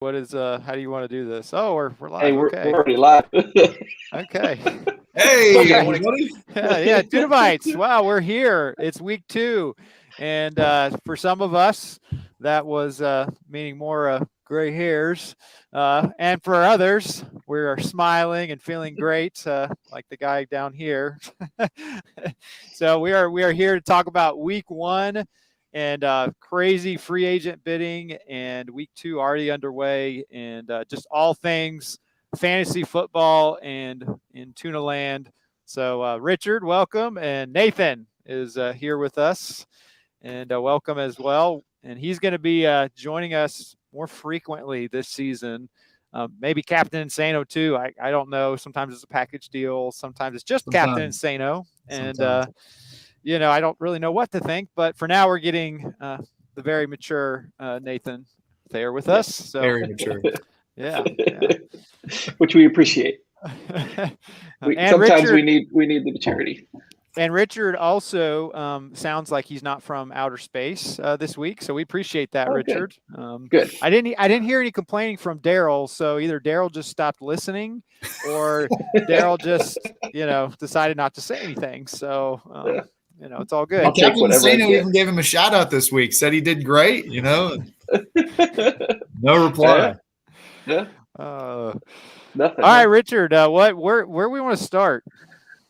What is how do you want to do this? Oh, we're Hey, live. we're Okay. already live. Okay. Hey, Okay. everybody. Yeah, Tuna Bites. Wow, we're here. It's week 2. And for some of us, that was meaning more gray hairs. And for others, we are smiling and feeling great, like the guy down here. So we are here to talk about week 1 and crazy free agent bidding, and week 2 already underway, and just all things fantasy football and in Tuna land. So Richard, welcome, and Nathan is here with us, and welcome as well. And he's going to be joining us more frequently this season. Maybe Captain Insano too. I don't know. Sometimes it's a package deal. Sometimes it's just Captain Sometimes. Insano. And Sometimes. I don't really know what to think. But for now, we're getting the very mature Nathan there with us. So Very mature. yeah. Which we appreciate. And Sometimes Richard, we need the maturity. And Richard also sounds like he's not from outer space this week, so we appreciate that, Oh, Richard. Good. I didn't hear any complaining from Daryl, so either Daryl just stopped listening, or Daryl just decided not to say anything. So it's all good. I'll take Captain whatever I Insano get. even gave him a shout out this week. Said he did great. No reply. Yeah. Nothing. All right, Richard. Where we want to start?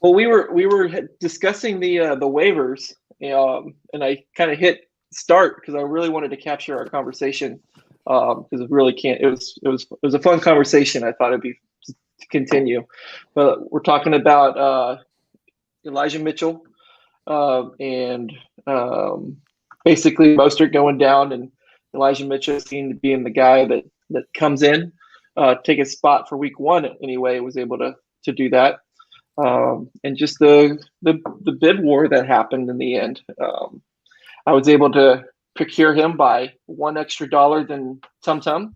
Well, we were discussing the waivers, and I kind of hit start because I really wanted to capture our conversation because it really can't. It was a fun conversation. I thought it'd be to continue, but we're talking about Elijah Mitchell and basically Mostert going down, and Elijah Mitchell seemed to be the guy that comes in, take a spot for week 1 anyway. Was able to do that. And just the bid war that happened in the end. I was able to procure him by $1 extra than Tum Tum,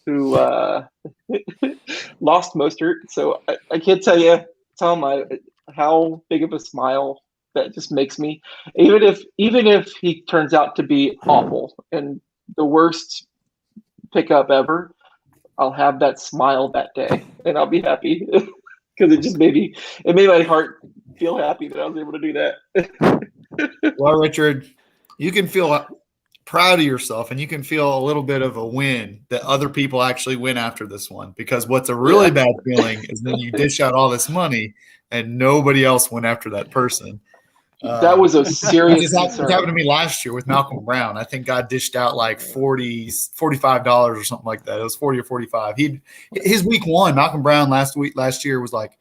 who lost Mostert. So I can't tell you, Tom, how big of a smile that just makes me. Even if he turns out to be awful and the worst pickup ever, I'll have that smile that day, and I'll be happy. Because it made my heart feel happy that I was able to do that. Well, Richard, you can feel proud of yourself, and you can feel a little bit of a win that other people actually win after this one. Because what's a really bad feeling is when you dish out all this money and nobody else went after that person. That was a serious concern. It happened to me last year with Malcolm Brown. I think God dished out like $45 or something like that. It was 40 or 45. His week 1, Malcolm Brown last year was like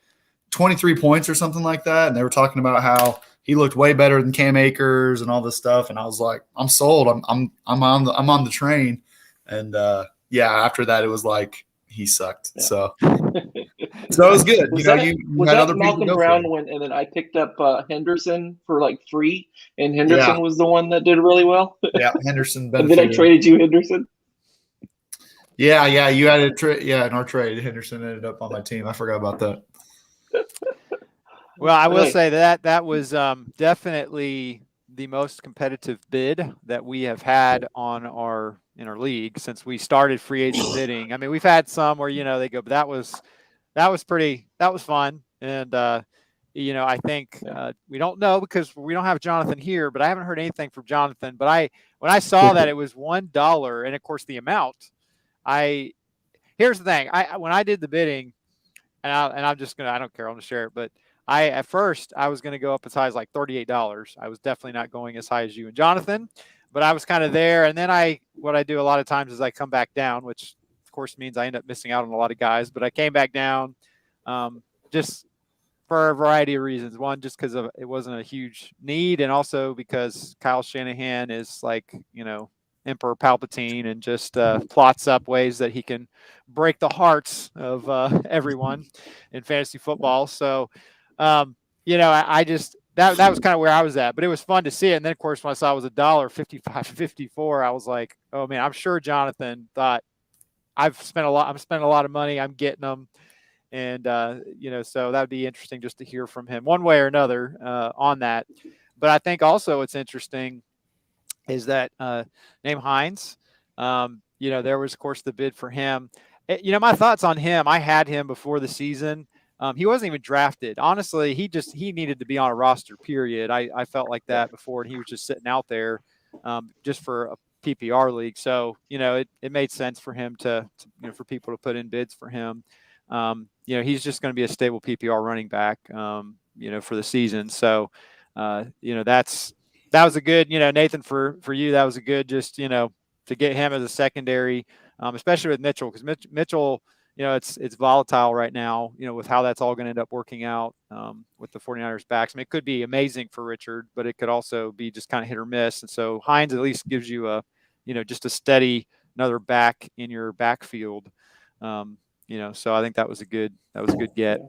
23 points or something like that. And they were talking about how he looked way better than Cam Akers and all this stuff. And I was like, I'm sold. I'm on the train. And after that, it was like he sucked. Yeah. So it was good. Was that Malcolm Brown and then I picked up Henderson for like free, and Henderson was the one that did really well. Yeah, Henderson. And then I traded you Henderson. Yeah, you had a trade. Yeah, in our trade, Henderson ended up on my team. I forgot about that. Well, I will say that was definitely the most competitive bid that we have had in our league since we started free agent bidding. I mean, we've had some where they go, but that was fun, and I think we don't know because we don't have Jonathan here, but I haven't heard anything from Jonathan. But when I saw that it was $1, and of course the amount, here's the thing. When I did the bidding, and I'm just gonna, I don't care, I'm gonna share it, but at first I was gonna go up as high as like $38. I was definitely not going as high as you and Jonathan, but I was kind of there. And then what I do a lot of times is I come back down, which of course means I end up missing out on a lot of guys, but I came back down just for a variety of reasons. One, just because it wasn't a huge need, and also because Kyle Shanahan is like, Emperor Palpatine, and just plots up ways that he can break the hearts of everyone in fantasy football. So, I just that was kind of where I was at, but it was fun to see it. And then of course, when I saw it was $1.55.54, I was like, oh man, I'm sure Jonathan thought I'm spending a lot of money. I'm getting them. And, so that'd be interesting just to hear from him one way or another on that. But I think also what's interesting is that Naeem Hines, there was, of course, the bid for him. My thoughts on him, I had him before the season. He wasn't even drafted. Honestly, he needed to be on a roster, period. I felt like that before, and he was just sitting out there just for a PPR league. So, it made sense for him to for people to put in bids for him. He's just going to be a stable PPR running back, for the season. So, that was a good, Nathan, for you, that was a good, just, to get him as a secondary, especially with Mitchell, because Mitchell, it's volatile right now, with how that's all going to end up working out with the 49ers backs. I mean, it could be amazing for Richard, but it could also be just kind of hit or miss. And so Hines at least gives you just a steady, another back in your backfield. So I think that was a good get.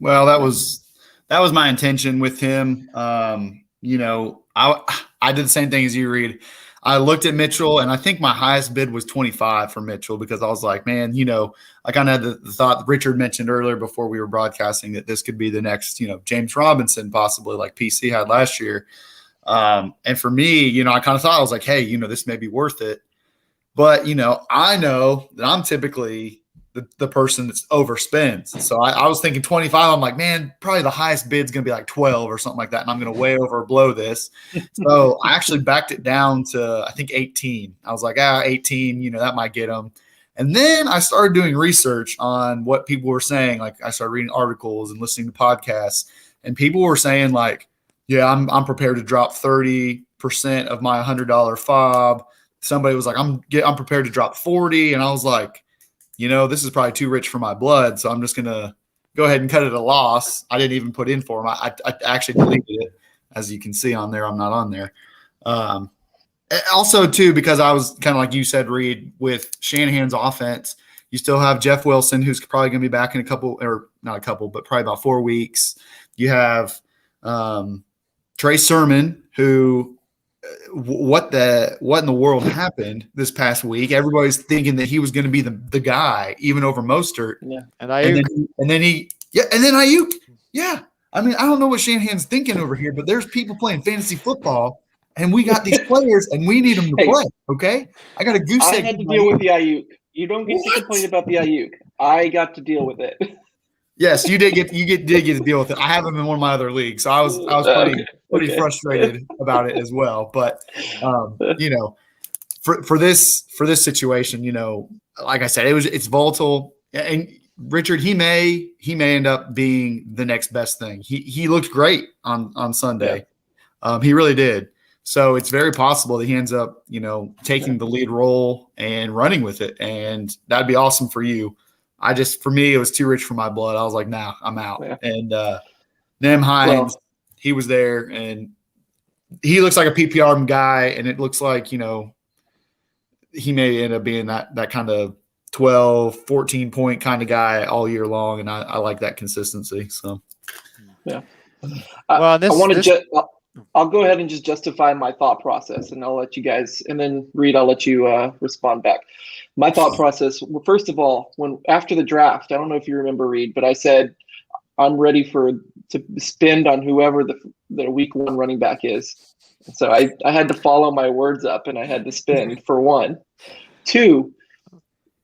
Well, that was my intention with him. I did the same thing as you, Reid. I looked at Mitchell, and I think my highest bid was 25 for Mitchell, because I was like, man, I kind of had the thought Richard mentioned earlier before we were broadcasting that this could be the next, James Robinson, possibly like PC had last year. And for me, I kind of thought, I was like, hey, this may be worth it. But, I know that I'm typically the person that's overspends. So I was thinking 25. I'm like, man, probably the highest bid's going to be like 12 or something like that. And I'm going to way overblow this. So I actually backed it down to, I think, 18. I was like, 18, that might get them. And then I started doing research on what people were saying. Like, I started reading articles and listening to podcasts, and people were saying like, yeah, I'm prepared to drop 30% of my $100 fob. Somebody was like, I'm prepared to drop 40. And I was like, this is probably too rich for my blood, so I'm just going to go ahead and cut it a loss. I didn't even put in for him. I actually deleted it. As you can see on there, I'm not on there. Also, too, because I was kind of like you said, Reid, with Shanahan's offense, you still have Jeff Wilson, who's probably going to be back in a couple, or not a couple, but probably about 4 weeks. You have Trey Sermon, who what in the world happened this past week? Everybody's thinking that he was going to be the guy, even over Mostert. Yeah. And Ayuk. And then Ayuk. Yeah. I mean, I don't know what Shanahan's thinking over here, but there's people playing fantasy football, and we got these players, and we need them to play. Okay. I got a goose egg. I had to deal with the Ayuk. You don't get to complain about the Ayuk. I got to deal with it. Yes, you did get to deal with it. I have him in one of my other leagues, so I was pretty frustrated about it as well. But for this situation, like I said, it's volatile. And Richard, he may end up being the next best thing. He looked great on Sunday. Yeah. He really did. So it's very possible that he ends up, taking the lead role and running with it, and that'd be awesome for you. For me, it was too rich for my blood. I was like, nah, I'm out. Yeah. And Nem Hines, he was there, and he looks like a PPR guy, and it looks like, he may end up being that kind of 12, 14 point kind of guy all year long. And I like that consistency. So, yeah. I'll go ahead and just justify my thought process, and I'll let you guys, and then Reid, I'll let you respond back. My thought process, first of all, after the draft, I don't know if you remember, Reid, but I said I'm ready to spend on whoever the week 1 running back is. So I had to follow my words up, and I had to spend for 1. 2,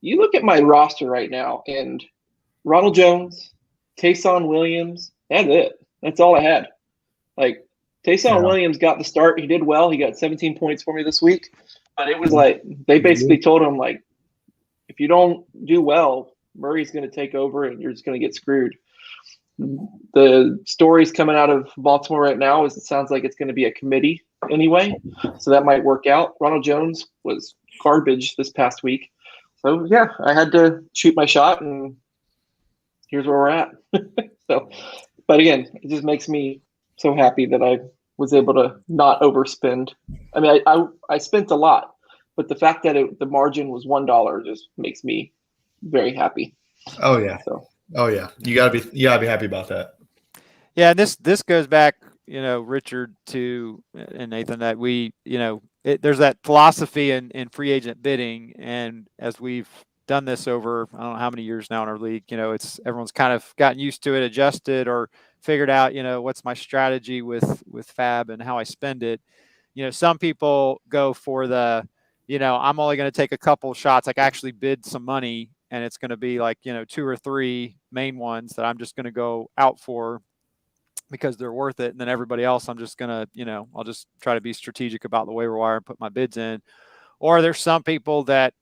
you look at my roster right now, and Ronald Jones, Taysom Williams, that's it. That's all I had. Like, Taysom Williams got the start. He did well. He got 17 points for me this week. But it was like they basically told him, like, if you don't do well, Murray's going to take over and you're just going to get screwed. The stories coming out of Baltimore right now is it sounds like it's going to be a committee anyway. So that might work out. Ronald Jones was garbage this past week. So, yeah, I had to shoot my shot, and here's where we're at. But again, it just makes me so happy that I was able to not overspend. I mean, I spent a lot, but the fact that the margin was $1 just makes me very happy. Oh yeah. Oh yeah. You gotta be happy about that. Yeah. And this goes back, Richard, to and Nathan, that we, there's that philosophy in free agent bidding. And as we've done this over, I don't know how many years now in our league, everyone's kind of gotten used to it, adjusted, or figured out, what's my strategy with Fab and how I spend it. Some people go for the, I'm only going to take a couple shots, like actually bid some money, and it's going to be like, 2 or 3 main ones that I'm just going to go out for because they're worth it. And then everybody else, I'm just going to, I'll just try to be strategic about the waiver wire and put my bids in. Or there's some people that,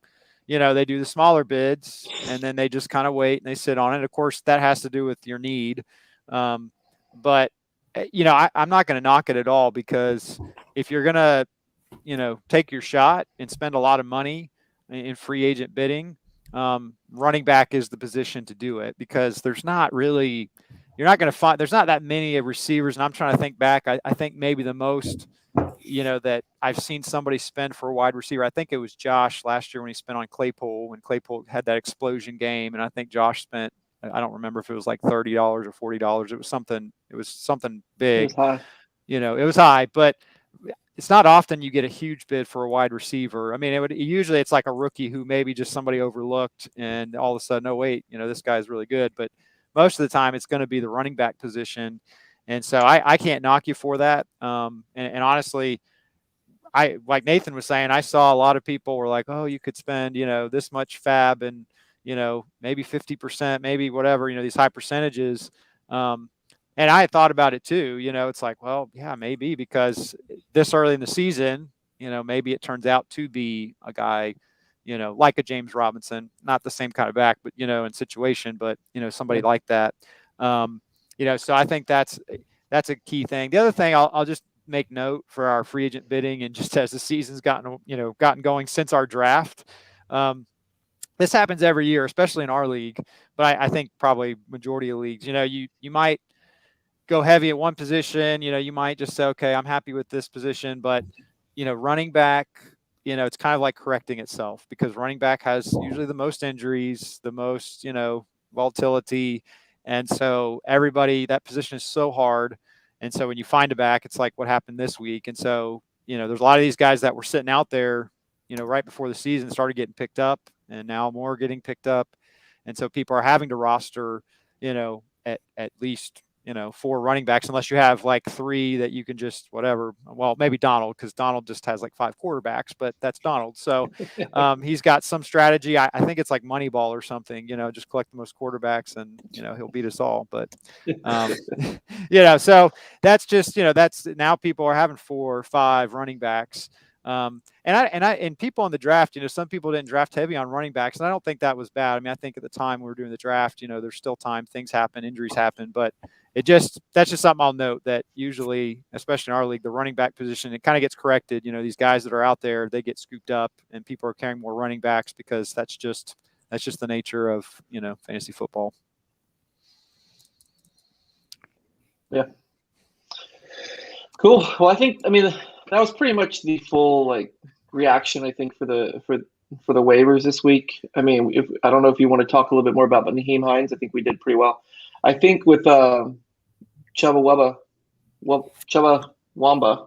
they do the smaller bids and then they just kind of wait and they sit on it. Of course, that has to do with your need. But, I'm not going to knock it at all, because if you're going to, take your shot and spend a lot of money in free agent bidding, running back is the position to do it, because there's not really, you're not going to find, there's not that many receivers. And I'm trying to think back. I think maybe the most, that I've seen somebody spend for a wide receiver, I think it was Josh last year when he spent on Claypool, when Claypool had that explosion game. And I think Josh spent, I don't remember if it was like $30 or $40. It was something big. It was high. It was high, but it's not often you get a huge bid for a wide receiver. I mean, usually it's like a rookie who maybe just somebody overlooked, and all of a sudden, oh wait, this guy's really good. But most of the time, it's going to be the running back position, and so I can't knock you for that. And honestly, like Nathan was saying, I saw a lot of people were like, oh, you could spend this much fab and maybe 50%, maybe whatever, these high percentages. And I had thought about it too. It's like, well, yeah, maybe, because this early in the season, maybe it turns out to be a guy, like a James Robinson, not the same kind of back, but, in situation, but, somebody like that. So I think that's a key thing. The other thing I'll just make note for our free agent bidding, and just as the season's gotten going since our draft, this happens every year, especially in our league, but I think probably majority of leagues, you might go heavy at one position, you might just say, okay, I'm happy with this position, but, running back, it's kind of like correcting itself, because running back has usually the most injuries, the most, volatility. And so that position is so hard. And so when you find a back, it's like what happened this week. And so, there's a lot of these guys that were sitting out there, right before the season started getting picked up, and now more getting picked up. And so people are having to roster, at least, 4 running backs, unless you have like 3 that you can just whatever. Well, maybe Donald, because Donald just has like 5 quarterbacks, but that's Donald. So he's got some strategy. I think it's like Moneyball or something, just collect the most quarterbacks and, he'll beat us all. But, so that's just, that's now people are having 4 or 5 running backs. And people in the draft, some people didn't draft heavy on running backs, and I don't think that was bad. I mean, I think at the time we were doing the draft, there's still time, things happen, injuries happen, but that's just something I'll note, that usually, especially in our league, the running back position, it kind of gets corrected. These guys that are out there, they get scooped up, and people are carrying more running backs, because that's just the nature of, fantasy football. Yeah. Cool. Well, that was pretty much the full reaction, I think, for the waivers this week. I mean, I don't know if you want to talk a little bit more about Naheem Hines. I think we did pretty well. I think with Chubba Wamba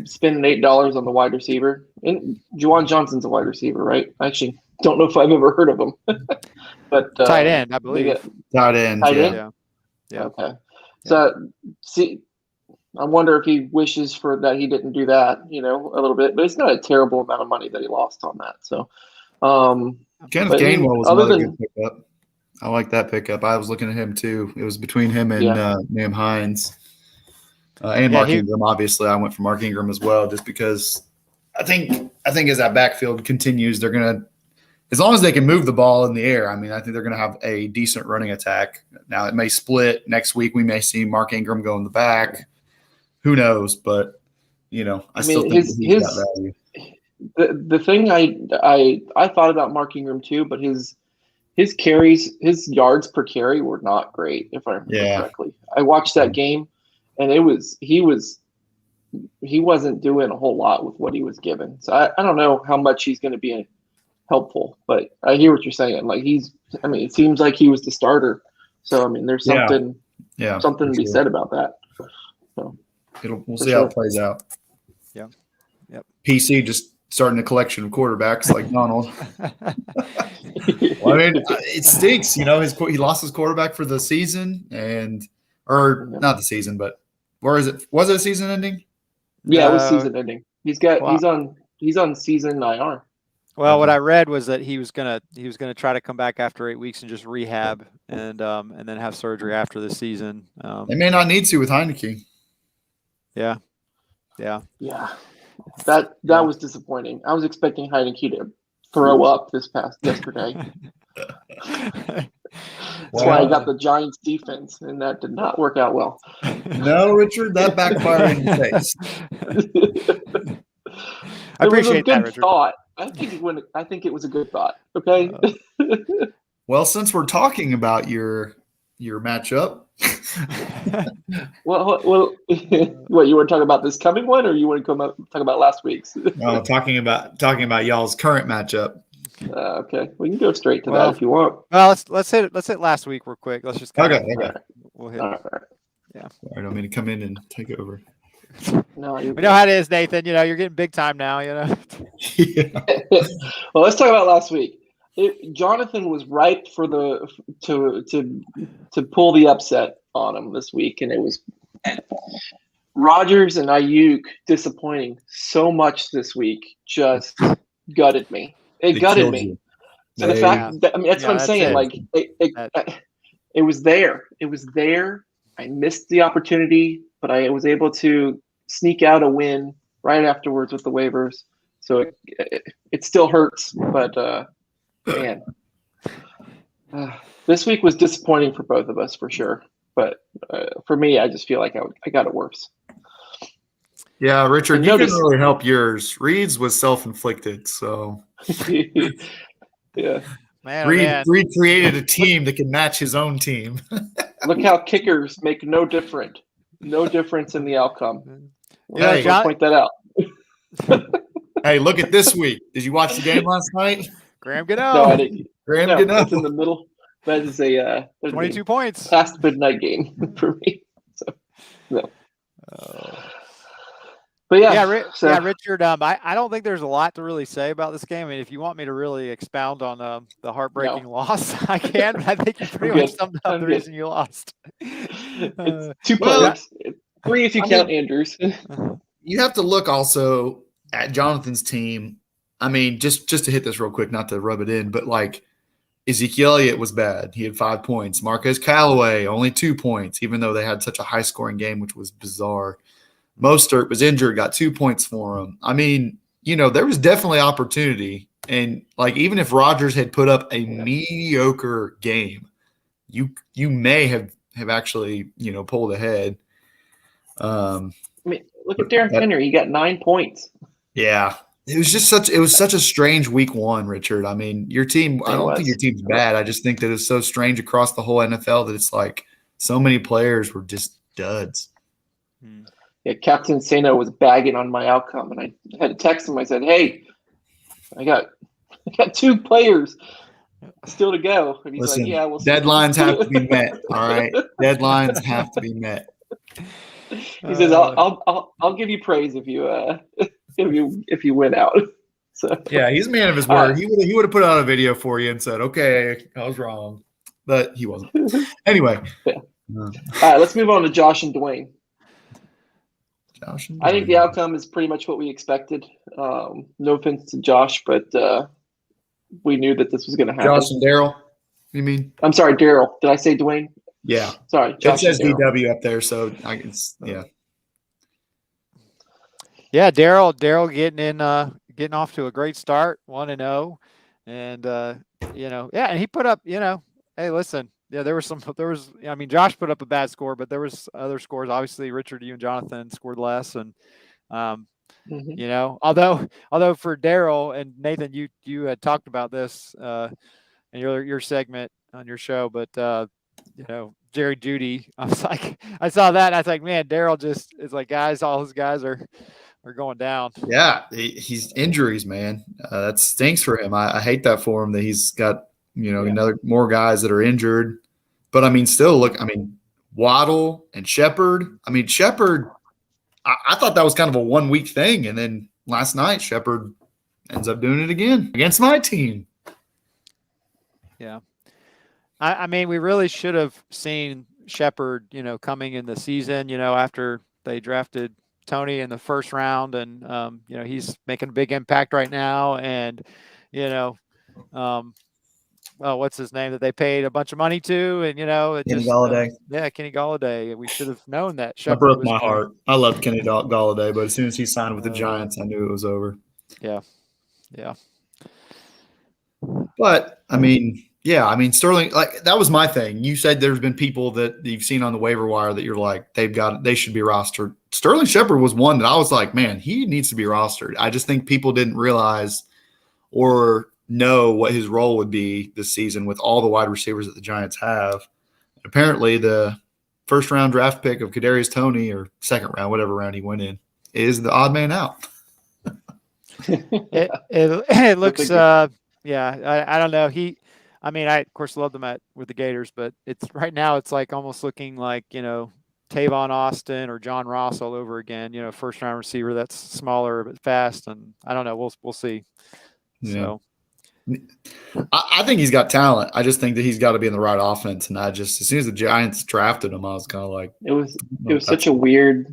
spending $8 on the wide receiver, and Juwan Johnson's a wide receiver, right? I actually don't know if I've ever heard of him, but tight end, I believe. Tight end. Yeah. Okay. So see. I wonder if he wishes for that he didn't do that, a little bit, but it's not a terrible amount of money that he lost on that. So, Kenneth Gainwell was another good pickup. I like that pickup. I was looking at him too. It was between him and Naheem Hines and Mark Ingram. Obviously, I went for Mark Ingram as well, just because I think as that backfield continues, they're gonna, as long as they can move the ball in the air. I mean, I think they're gonna have a decent running attack. Now it may split next week. We may see Mark Ingram go in the back. Who knows? But I still think he's got value. The thing I thought about Mark Ingram too, but his carries, his yards per carry were not great, if I remember correctly. I watched that game, and he wasn't doing a whole lot with what he was given. So I don't know how much he's going to be helpful, but I hear what you're saying. Like it seems like he was the starter. So there's something to be said about that. So. We'll see how it plays out. Yeah. Yep. PC just starting a collection of quarterbacks like Donald. Well, I mean, it stinks. He lost his quarterback for the season, or not the season, but where is it? Was it a season ending? Yeah, it was season ending. He's on he's on season IR. Well, what I read was that he was gonna try to come back after 8 weeks and just rehab and then have surgery after the season. They may not need to with Heineke. Yeah. That was disappointing. I was expecting Heineke to throw up yesterday. That's why I got the Giants defense, and that did not work out well. No, Richard, that backfired in your face. I appreciate that, Richard. Richard. Thought. I think it was a good thought. Okay. Well, since we're talking about your matchup, well, what you want to talk about this coming one, or you want to talk about last week's? no, talking about y'all's current matchup. Okay, we can go straight to that if you want. Well, let's hit last week real quick. Let's just Okay. We'll hit. All right. Yeah. I don't mean to come in and take over. No, we know how it is, Nathan. You're getting big time now. Yeah. Well, let's talk about last week. Jonathan was ripe for to pull the upset on him this week, and it was Rodgers and Ayuk disappointing so much this week. Just gutted me. It gutted me. So the fact that that's what I'm saying. Like it was there. It was there. I missed the opportunity, but I was able to sneak out a win right afterwards with the waivers. So it still hurts, but man, this week was disappointing for both of us for sure. But for me, I just feel like I got it worse. Yeah, Richard, you didn't really help yours. Reid's was self-inflicted, so yeah. Reid created a team that can match his own team. Look how kickers make no difference in the outcome. Hey, point that out. Hey, look at this week. Did you watch the game last night? Graham Gano. No, I didn't. Graham Gano. That's in the middle. That is a 22 points. Past midnight game for me. So no. But Richard. I don't think there's a lot to really say about this game. I mean, if you want me to really expound on the heartbreaking loss, I can. But I think you pretty much summed up the reason you lost. It's 2 players, 3 if you count Andrews. You have to look also at Jonathan's team. I mean, just to hit this real quick, not to rub it in, but like Ezekiel Elliott was bad. He had 5 points. Marquez Callaway only 2 points, even though they had such a high-scoring game, which was bizarre. Mostert was injured, got 2 points for him. I mean, there was definitely opportunity. And, like, even if Rodgers had put up a mediocre game, you may have actually, pulled ahead. I mean, look at Derrick Henry. He got 9 points. Yeah. It was such a strange week one, Richard. I mean, your team, I don't think your team's bad. I just think that it's so strange across the whole NFL that it's like so many players were just duds. Yeah, Captain Sano was bagging on my outcome, and I had to text him. I said, "Hey, I got 2 players still to go." And he's Listen, like, "Yeah, we'll see." Deadlines have to be met. All right, deadlines have to be met. He says, "I'll give you praise if you win out." So yeah, he's a man of his word. He would have put out a video for you and said, "Okay, I was wrong," but he wasn't. Anyway, all right, let's move on to Josh and Dwayne. I think the outcome is pretty much what we expected. No offense to Josh, but we knew that this was going to happen. Josh and Daryl, you mean? I'm sorry, Daryl. Did I say Dwayne? Yeah. Sorry, Josh. It says DW up there, so I can. Yeah. Yeah, Daryl getting off to a great start, 1-0, and and he put up, hey, listen. Yeah, I mean, Josh put up a bad score, but there was other scores. Obviously, Richard, you and Jonathan scored less. And, although for Daryl and Nathan, you had talked about this in your segment on your show, but, Jerry Jeudy, I was like, I saw that. And I was like, man, Daryl it's like all his guys are going down. Yeah, he's injuries, man. That stinks for him. I hate that for him that he's got, more guys that are injured. But, I mean, still, look, I mean, Waddle and Shepard. I mean, Shepard, I thought that was kind of a 1 week thing. And then last night, Shepard ends up doing it again against my team. Yeah. I mean, we really should have seen Shepard, coming in the season, after they drafted Tony in the first round, and he's making a big impact right now. And what's his name that they paid a bunch of money to, and Kenny Golladay. Kenny Golladay. We should have known that. That broke my heart. I loved Kenny Golladay, but as soon as he signed with the Giants, I knew it was over. Yeah. But I mean, Sterling, like that was my thing. You said there's been people that you've seen on the waiver wire that you're like, they should be rostered. Sterling Shepard was one that I was like, man, he needs to be rostered. I just think people didn't realize or know what his role would be this season with all the wide receivers that the Giants have. Apparently, the first round draft pick of Kadarius Toney, or second round, whatever round he went in, is the odd man out. It looks I don't know. I of course loved him with the Gators, but right now it's like almost looking like, Tavon Austin or John Ross all over again, first round receiver that's smaller but fast, and I don't know, we'll see. Yeah. So I think he's got talent. I just think that he's got to be in the right offense, and as soon as the Giants drafted him, I was kind of like, it was such a weird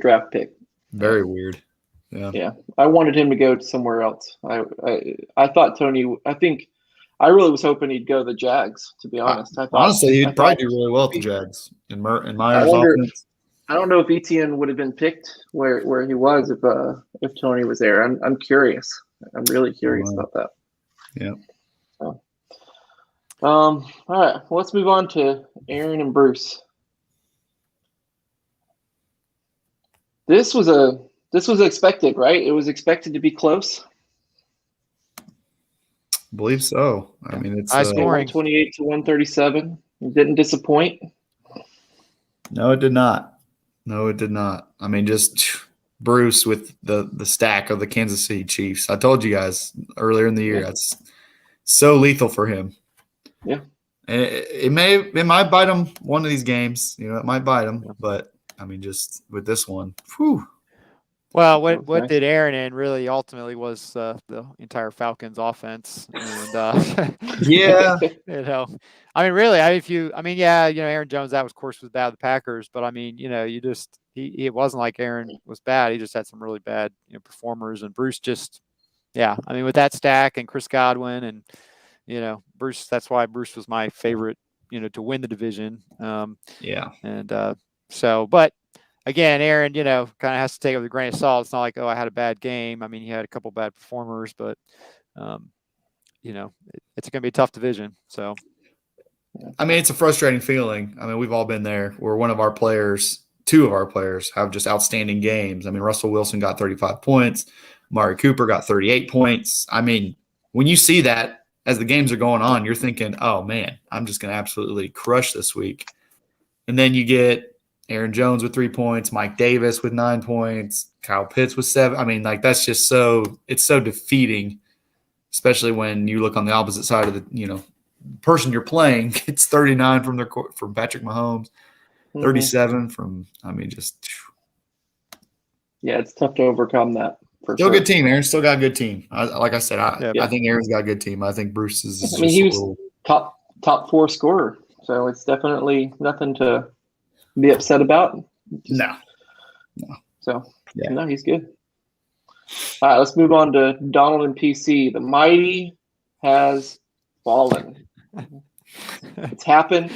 draft pick. Very weird. Yeah. I wanted him to go somewhere else. I thought Tony. I really was hoping he'd go to the Jags. To be honest, honestly, he'd probably do really well at the Jags in Meyer's offense. I don't know if Etienne would have been picked where he was if Tony was there. I'm curious. I'm really curious about that. Yeah. So, all right. Well, let's move on to Aaron and Bruce. This was expected, right? It was expected to be close. I believe so. I mean, it's high scoring, 128 to 137. It didn't disappoint. No, it did not. I mean, just Bruce with the stack of the Kansas City Chiefs. I told you guys earlier in the year, that's so lethal for him. Yeah. And it might bite him one of these games. It might bite him, but I mean, just with this one, whew. Well, what did Aaron in really ultimately was the entire Falcons offense, and yeah, really, Aaron Jones, that was, of course, was bad with the Packers, but I mean, it wasn't like Aaron was bad. He just had some really bad performers, and Bruce just, with that stack and Chris Godwin and Bruce, that's why Bruce was my favorite, to win the division. But again, Aaron, kind of has to take it with a grain of salt. It's not like, I had a bad game. I mean, he had a couple bad performers, but, it's going to be a tough division. So, I mean, it's a frustrating feeling. I mean, we've all been there where two of our players have just outstanding games. I mean, Russell Wilson got 35 points. Amari Cooper got 38 points. I mean, when you see that as the games are going on, you're thinking, oh, man, I'm just going to absolutely crush this week. And then you get Aaron Jones with 3 points, Mike Davis with 9 points, Kyle Pitts with 7. I mean, like, that's just it's so defeating, especially when you look on the opposite side of the, person you're playing. It's 39 from Patrick Mahomes, 37 from, Yeah, it's tough to overcome that. Still a good team. Aaron's still got a good team. Like I said, I think Aaron's got a good team. I think Bruce is. He was top 4 scorer, so it's definitely nothing to be upset about. No. So no, he's good. All right, let's move on to Donald and PC. The mighty has fallen. It's happened.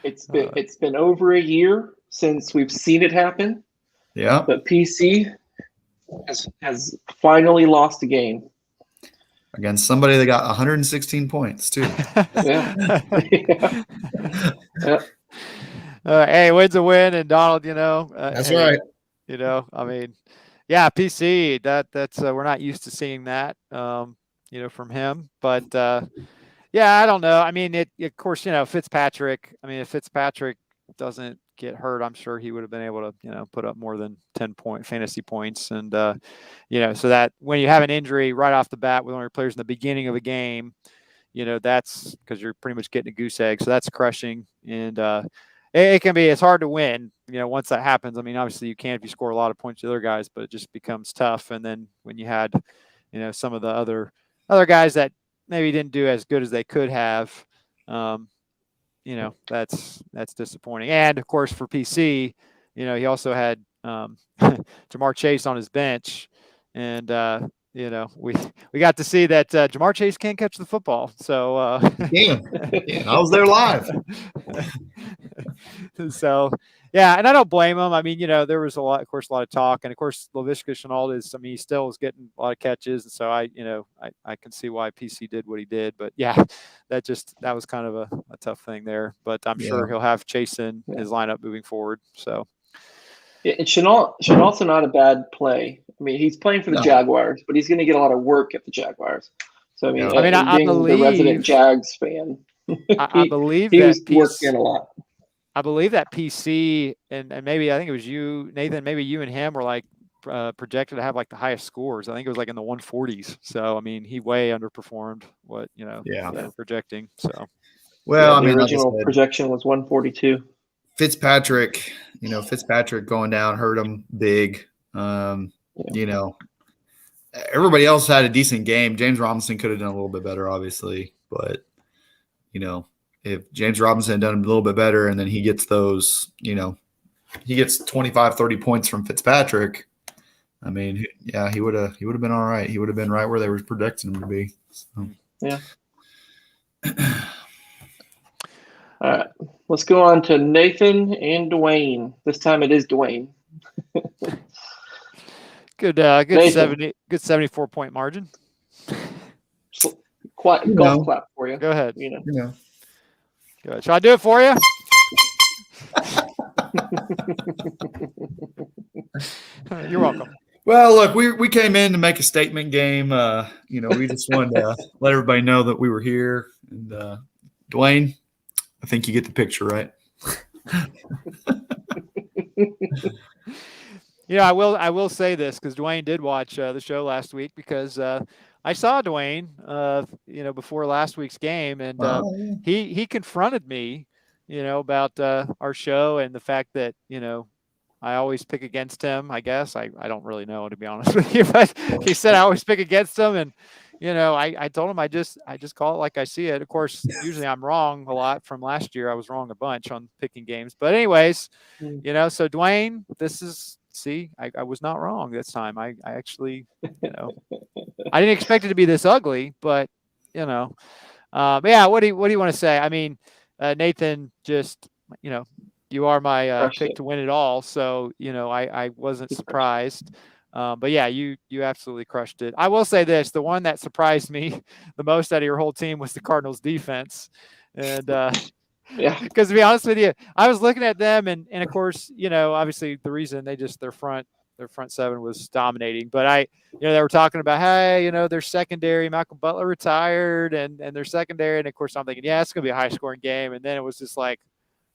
It's been over a year since we've seen it happen. Yeah. But PC has finally lost a game against somebody that got 116 points too. Yeah. Hey, win's a win, and Donald, that's right. PC. That's we're not used to seeing that, from him. But I don't know. I mean, of course, Fitzpatrick. I mean, if Fitzpatrick doesn't get hurt, I'm sure he would have been able to, put up more than 10 fantasy points. And, so that when you have an injury right off the bat with one of your players in the beginning of a game, that's because you're pretty much getting a goose egg. So that's crushing. And it's hard to win, once that happens. I mean, obviously you can if you score a lot of points to the other guys, but it just becomes tough. And then when you had, some of the other guys that maybe didn't do as good as they could have, that's disappointing. And of course for PC, he also had Jamar Chase on his bench, and we got to see that Jamar Chase can't catch the football. So yeah, I was there live. So yeah, and I don't blame him. I mean, there was a lot of talk, and of course, Laviska Shenault is. I mean, he still is getting a lot of catches, and so I can see why PC did what he did. But yeah, that was kind of a tough thing there. But I'm sure he'll have Chase in his lineup moving forward. So. Yeah, and Chenault's not a bad play. I mean, he's playing for the Jaguars, but he's going to get a lot of work at the Jaguars. So I mean, I being believe the resident Jags fan, I believe he that was working a lot. I believe that PC and maybe I think it was you, Nathan. Maybe you and him were like projected to have like the highest scores. I think it was like in the 140s. So I mean, he way underperformed what they were projecting. So well, the original projection was 142. Fitzpatrick going down hurt him big. Everybody else had a decent game. James Robinson could have done a little bit better, obviously, but if James Robinson had done a little bit better and then he gets those, he gets 25, 30 points from Fitzpatrick, I mean, yeah, he would have been all right. He would have been right where they were projecting him to be. So. Yeah. All right, let's go on to Nathan and Dwayne. This time it is Dwayne. Good Nathan. Good 74-point margin. Quite golf clap for you. Go ahead. Go ahead. Shall I do it for you? You're welcome. Well, look, we came in to make a statement game. We just wanted to let everybody know that we were here. And Dwayne, I think you get the picture, right? I will say this because Dwayne did watch the show last week because I saw Dwayne, before last week's game, and he confronted me, about our show and the fact that I always pick against him. I guess I don't really know, to be honest with you, but he said I always pick against him, and I told him I just call it like I see it. Of course, usually I'm wrong a lot. From last year, I was wrong a bunch on picking games, but anyways, so Dwayne, this is. See, I was not wrong this time. I actually, I didn't expect it to be this ugly, but but yeah. What do you want to say? I mean, Nathan, just you are my pick to win it all, so I wasn't surprised. But yeah, you absolutely crushed it. I will say this: the one that surprised me the most out of your whole team was the Cardinals' defense, and. Yeah, because to be honest with you, I was looking at them, and of course, obviously the reason their front seven was dominating. But they were talking about, hey, their secondary, Malcolm Butler retired, and their secondary, and of course I'm thinking, yeah, it's gonna be a high scoring game, and then it was just like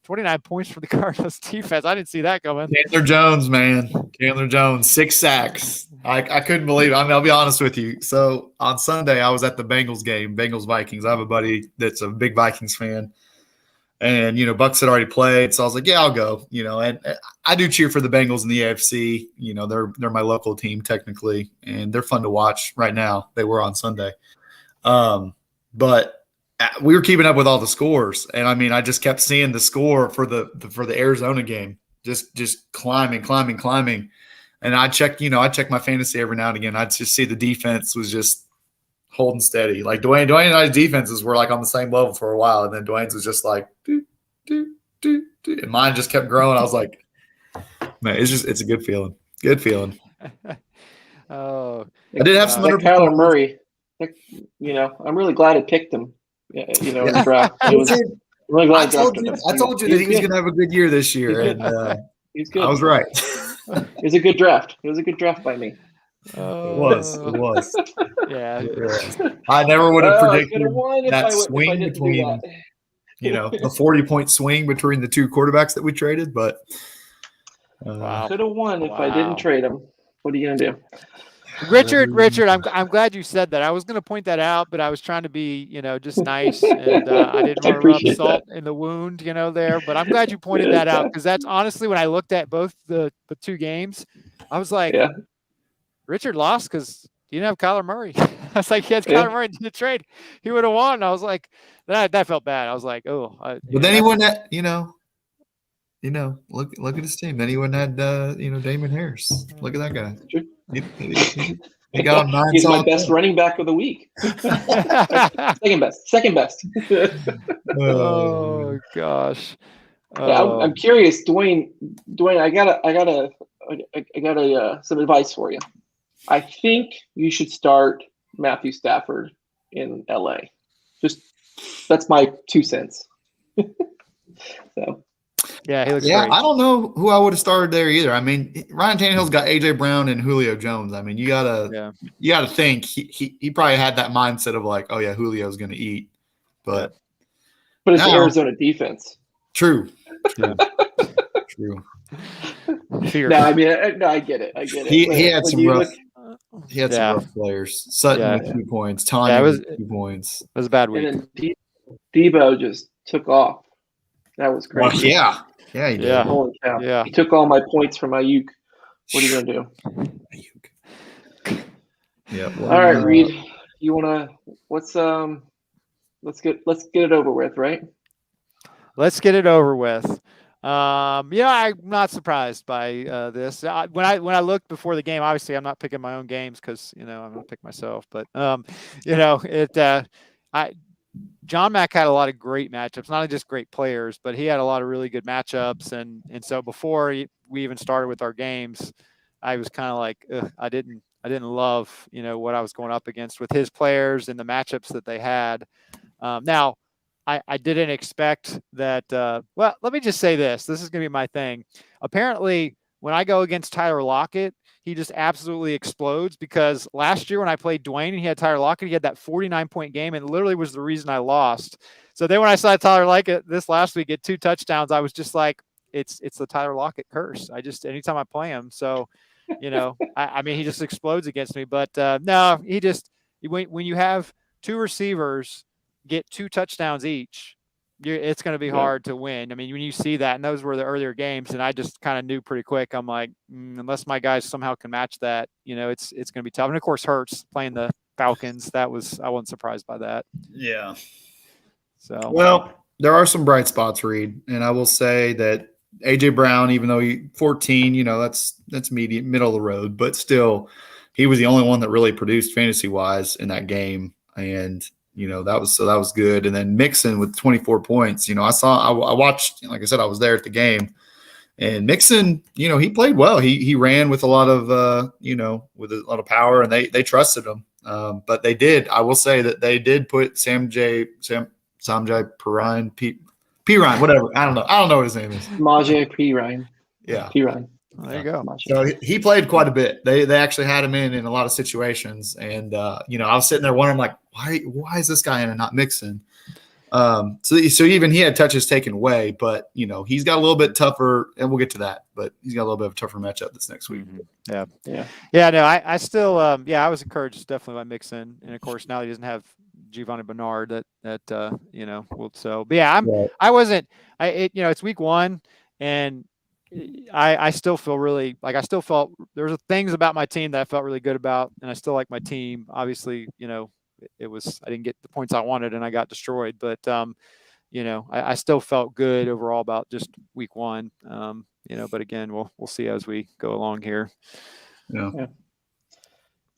29 points for the Cardinals defense. I didn't see that coming. Chandler Jones, man, 6 sacks. I couldn't believe it. I mean, I'll be honest with you. So on Sunday, I was at the Bengals game, Bengals Vikings. I have a buddy that's a big Vikings fan. And, Bucks had already played. So I was like, yeah, I'll go, and I do cheer for the Bengals in the AFC. They're my local team technically, and they're fun to watch right now. They were on Sunday. But we were keeping up with all the scores. And I mean, I just kept seeing the score for the Arizona game, just climbing. And I check my fantasy every now and again. I'd just see the defense was just holding steady. Like Dwayne and I's defenses were like on the same level for a while, and then Dwayne's was just like doo, doo, doo, doo. And mine just kept growing. I was like, man, it's a good feeling. Good feeling. Oh, I did have some other Kyler Murray. I'm really glad I picked him. In the draft. I'm really glad I told you that he was going to have a good year this year, and he's good. I was right. It was a good draft. It was a good draft by me. It was. Yeah. I never would have predicted that swing between, the 40-point swing between the two quarterbacks that we traded, but could have won if I didn't trade him. What are you gonna do? Richard, I'm glad you said that. I was going to point that out, but I was trying to be, just nice, and I didn't want to rub salt in the wound, there. But I'm glad you pointed that out, because that's honestly when I looked at both the two games, I was like, Richard lost because you didn't have Kyler Murray. I was like, he had Kyler Murray in the trade, he would have won. I was like, that felt bad. I was like, oh. But then he won that, look at his team. Then he wouldn't have had Damon Harris. Look at that guy. He got him 9 He's my solid best points. running back of the week. Second best. Oh gosh. Yeah, I'm curious, Dwayne. I got some advice for you. I think you should start Matthew Stafford in LA. That's my 2 cents. So. Yeah, he looks Yeah, great. I don't know who I would have started there either. I mean, Ryan Tannehill's got AJ Brown and Julio Jones. I mean, you gotta think he probably had that mindset of like, oh yeah, Julio's gonna eat, but it's the Arizona defense. True. Fear. No, I mean, I get it. He had some rough. He had some rough players. Sutton with 2 points. Tanya with 2 points. It was a bad week. And then Debo just took off. That was crazy. Well, yeah, he did. Yeah. Holy cow. Yeah. He took all my points from Ayuk. What are you gonna do? Yeah. All right, Reid. You wanna let's get it over with, right? Let's get it over with. I'm not surprised by this. When I looked before the game, obviously I'm not picking my own games because I'm gonna pick myself. But John Mack had a lot of great matchups, not just great players, but he had a lot of really good matchups. And so before we even started with our games, I was kind of like, I didn't love, what I was going up against with his players and the matchups that they had. Now, I didn't expect that. Well, let me just say this. This is going to be my thing. Apparently, when I go against Tyler Lockett, he just absolutely explodes because last year when I played Dwayne and he had Tyler Lockett, he had that 49-point game and literally was the reason I lost. So then when I saw Tyler Lockett this last week get 2 touchdowns, I was just like, it's the Tyler Lockett curse. Anytime I play him. So, I mean, he just explodes against me. But no, when you have 2 receivers get 2 touchdowns each, it's going to be hard to win. I mean, when you see that, and those were the earlier games, and I just kind of knew pretty quick. I'm like, unless my guys somehow can match that, it's going to be tough. And of course, Hurts playing the Falcons, I wasn't surprised by that. Yeah. So well, there are some bright spots, Reid, and I will say that AJ Brown, even though he 14, that's middle of the road, but still, he was the only one that really produced fantasy wise in that game, and. That was good. And then Mixon with 24 points. I watched, like I said, I was there at the game, and Mixon, he played well. He ran with a lot of, with a lot of power, and they trusted him. But I will say that they did put Samjay Pirine, whatever. I don't know what his name is. Majay Pirine. Yeah. Pirine. Oh, there you go. So he played quite a bit. They actually had him in a lot of situations, and I was sitting there wondering, like, why is this guy in and not Mixon? So even he had touches taken away, but he's got a little bit tougher, and we'll get to that. But he's got a little bit of a tougher matchup this next week. Mm-hmm. Yeah. No, I still, I was encouraged definitely by Mixon, and of course now he doesn't have Giovanni Bernard that will. So, but yeah, I wasn't. It's week 1, and I still feel really like I still felt there were things about my team that I felt really good about, and I still like my team. Obviously, it was I didn't get the points I wanted and I got destroyed, but I still felt good overall about just week 1. But again, we'll see as we go along here. Yeah.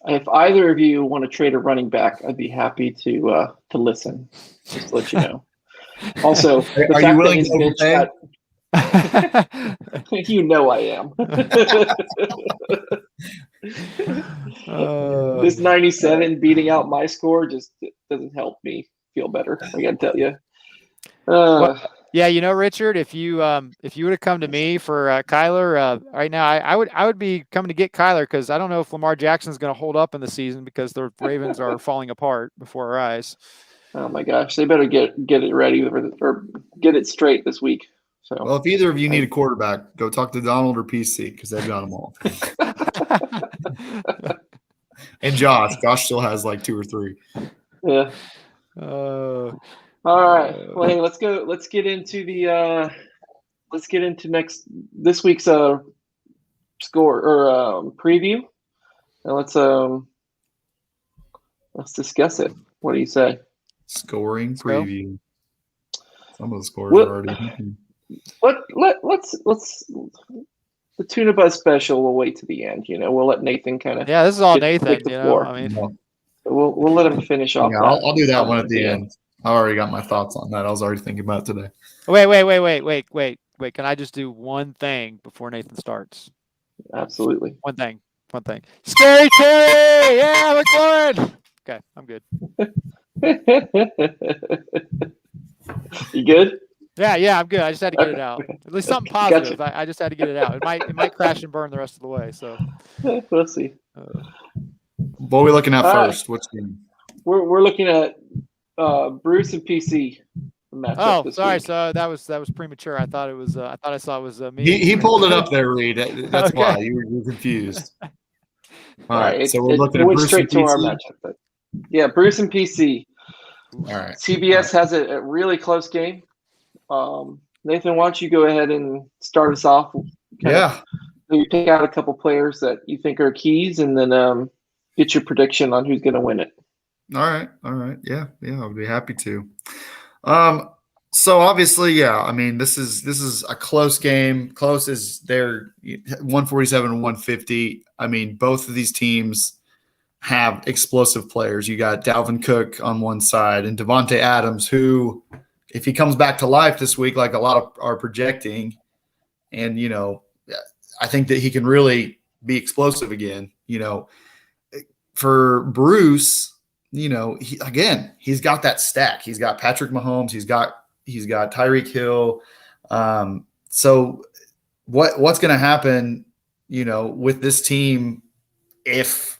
If either of you want to trade a running back, I'd be happy to listen. Just to let you know. Also, are you willing to overpay? I am. This 97 beating out my score just doesn't help me feel better. I gotta tell you. Richard, if you would have come to me for Kyler right now, I would be coming to get Kyler because I don't know if Lamar Jackson's going to hold up in the season because the Ravens are falling apart before our eyes. Oh my gosh, they better get it ready or get it straight this week. So, well, if either of you need a quarterback, go talk to Donald or PC because they've got them all. And Josh still has like 2 or 3. Yeah. All right. Well, hey, let's go. Let's get into this week's score or preview, and let's discuss it. What do you say? Scoring preview. Some of the scores are already. Let's the Tuna Buzz special. We'll wait to the end. We'll let Nathan kind of. Yeah, this is all Take Nathan. the floor. I mean, we'll let him finish off. Yeah, I'll do that one at the end. I already got my thoughts on that. I was already thinking about it today. wait. Can I just do one thing before Nathan starts? Absolutely. One thing. Scary Terry! Yeah, McLaurin! Okay, I'm good. You good? Yeah, I'm good. I just had to get it out. At least something positive. Gotcha. I just had to get it out. It might crash and burn the rest of the way. So we'll see. What are we looking at first? Which game? We're looking at Bruce and PC. Oh, sorry. Week. So that was premature. I thought it was. I thought I saw it was me. He pulled it up there, Reid. That's okay. Why you were confused. All right. So we're looking at Bruce straight and PC. To our matchup. But yeah, Bruce and PC. All right. CBS has a really close game. Nathan, why don't you go ahead and start us off? You pick out a couple players that you think are keys, and then get your prediction on who's going to win it. All right. Yeah, I would be happy to. So obviously, I mean, this is a close game. Close as they're 147 and 150. I mean, both of these teams have explosive players. You got Dalvin Cook on one side and Devontae Adams, who, if he comes back to life this week, like a lot are projecting, and I think that he can really be explosive again. For Bruce, he's got that stack. He's got Patrick Mahomes. He's got Tyreek Hill. So what's going to happen, with this team if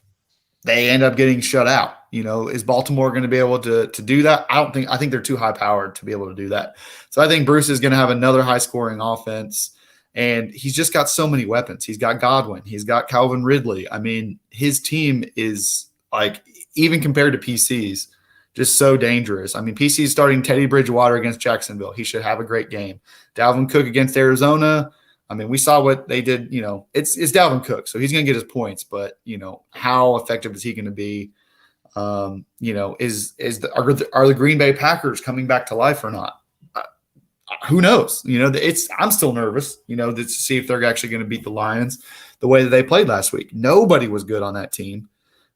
they end up getting shut out? Is Baltimore going to be able to do that? I think they're too high powered to be able to do that. So I think Bruce is going to have another high scoring offense, and he's just got so many weapons. He's got Godwin. He's got Calvin Ridley. I mean, his team is like, even compared to PC's, just so dangerous. I mean, PC's starting Teddy Bridgewater against Jacksonville. He should have a great game. Dalvin Cook against Arizona. I mean, we saw what they did. It's Dalvin Cook, so he's going to get his points. But how effective is he going to be? Are the Green Bay Packers coming back to life or not? Who knows? I'm still nervous. To see if they're actually going to beat the Lions the way that they played last week. Nobody was good on that team.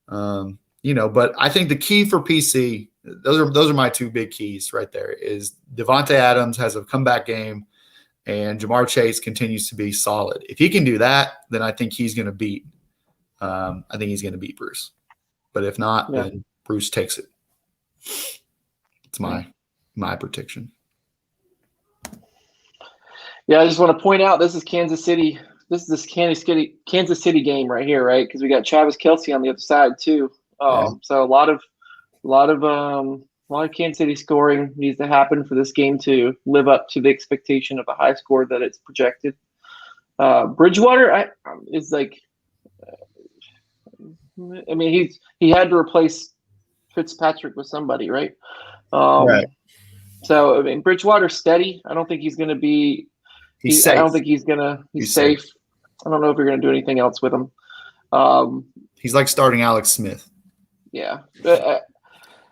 But I think the key for PC, those are my two big keys right there, is Devontae Adams has a comeback game and Jamar Chase continues to be solid. If he can do that, then I think he's going to beat Bruce. But if not, then Bruce takes it. It's my prediction. Yeah, I just want to point out this is Kansas City. This is this Kansas City game right here, right? Because we got Travis Kelce on the other side too. So a lot of Kansas City scoring needs to happen for this game to live up to the expectation of a high score that it's projected. Bridgewater is like, I mean, he had to replace Fitzpatrick with somebody, right? Right. So I mean, Bridgewater's steady. I don't think he's going to be. He's safe. I don't think he's safe. I don't know if you're going to do anything else with him. He's like starting Alex Smith. Yeah. He'll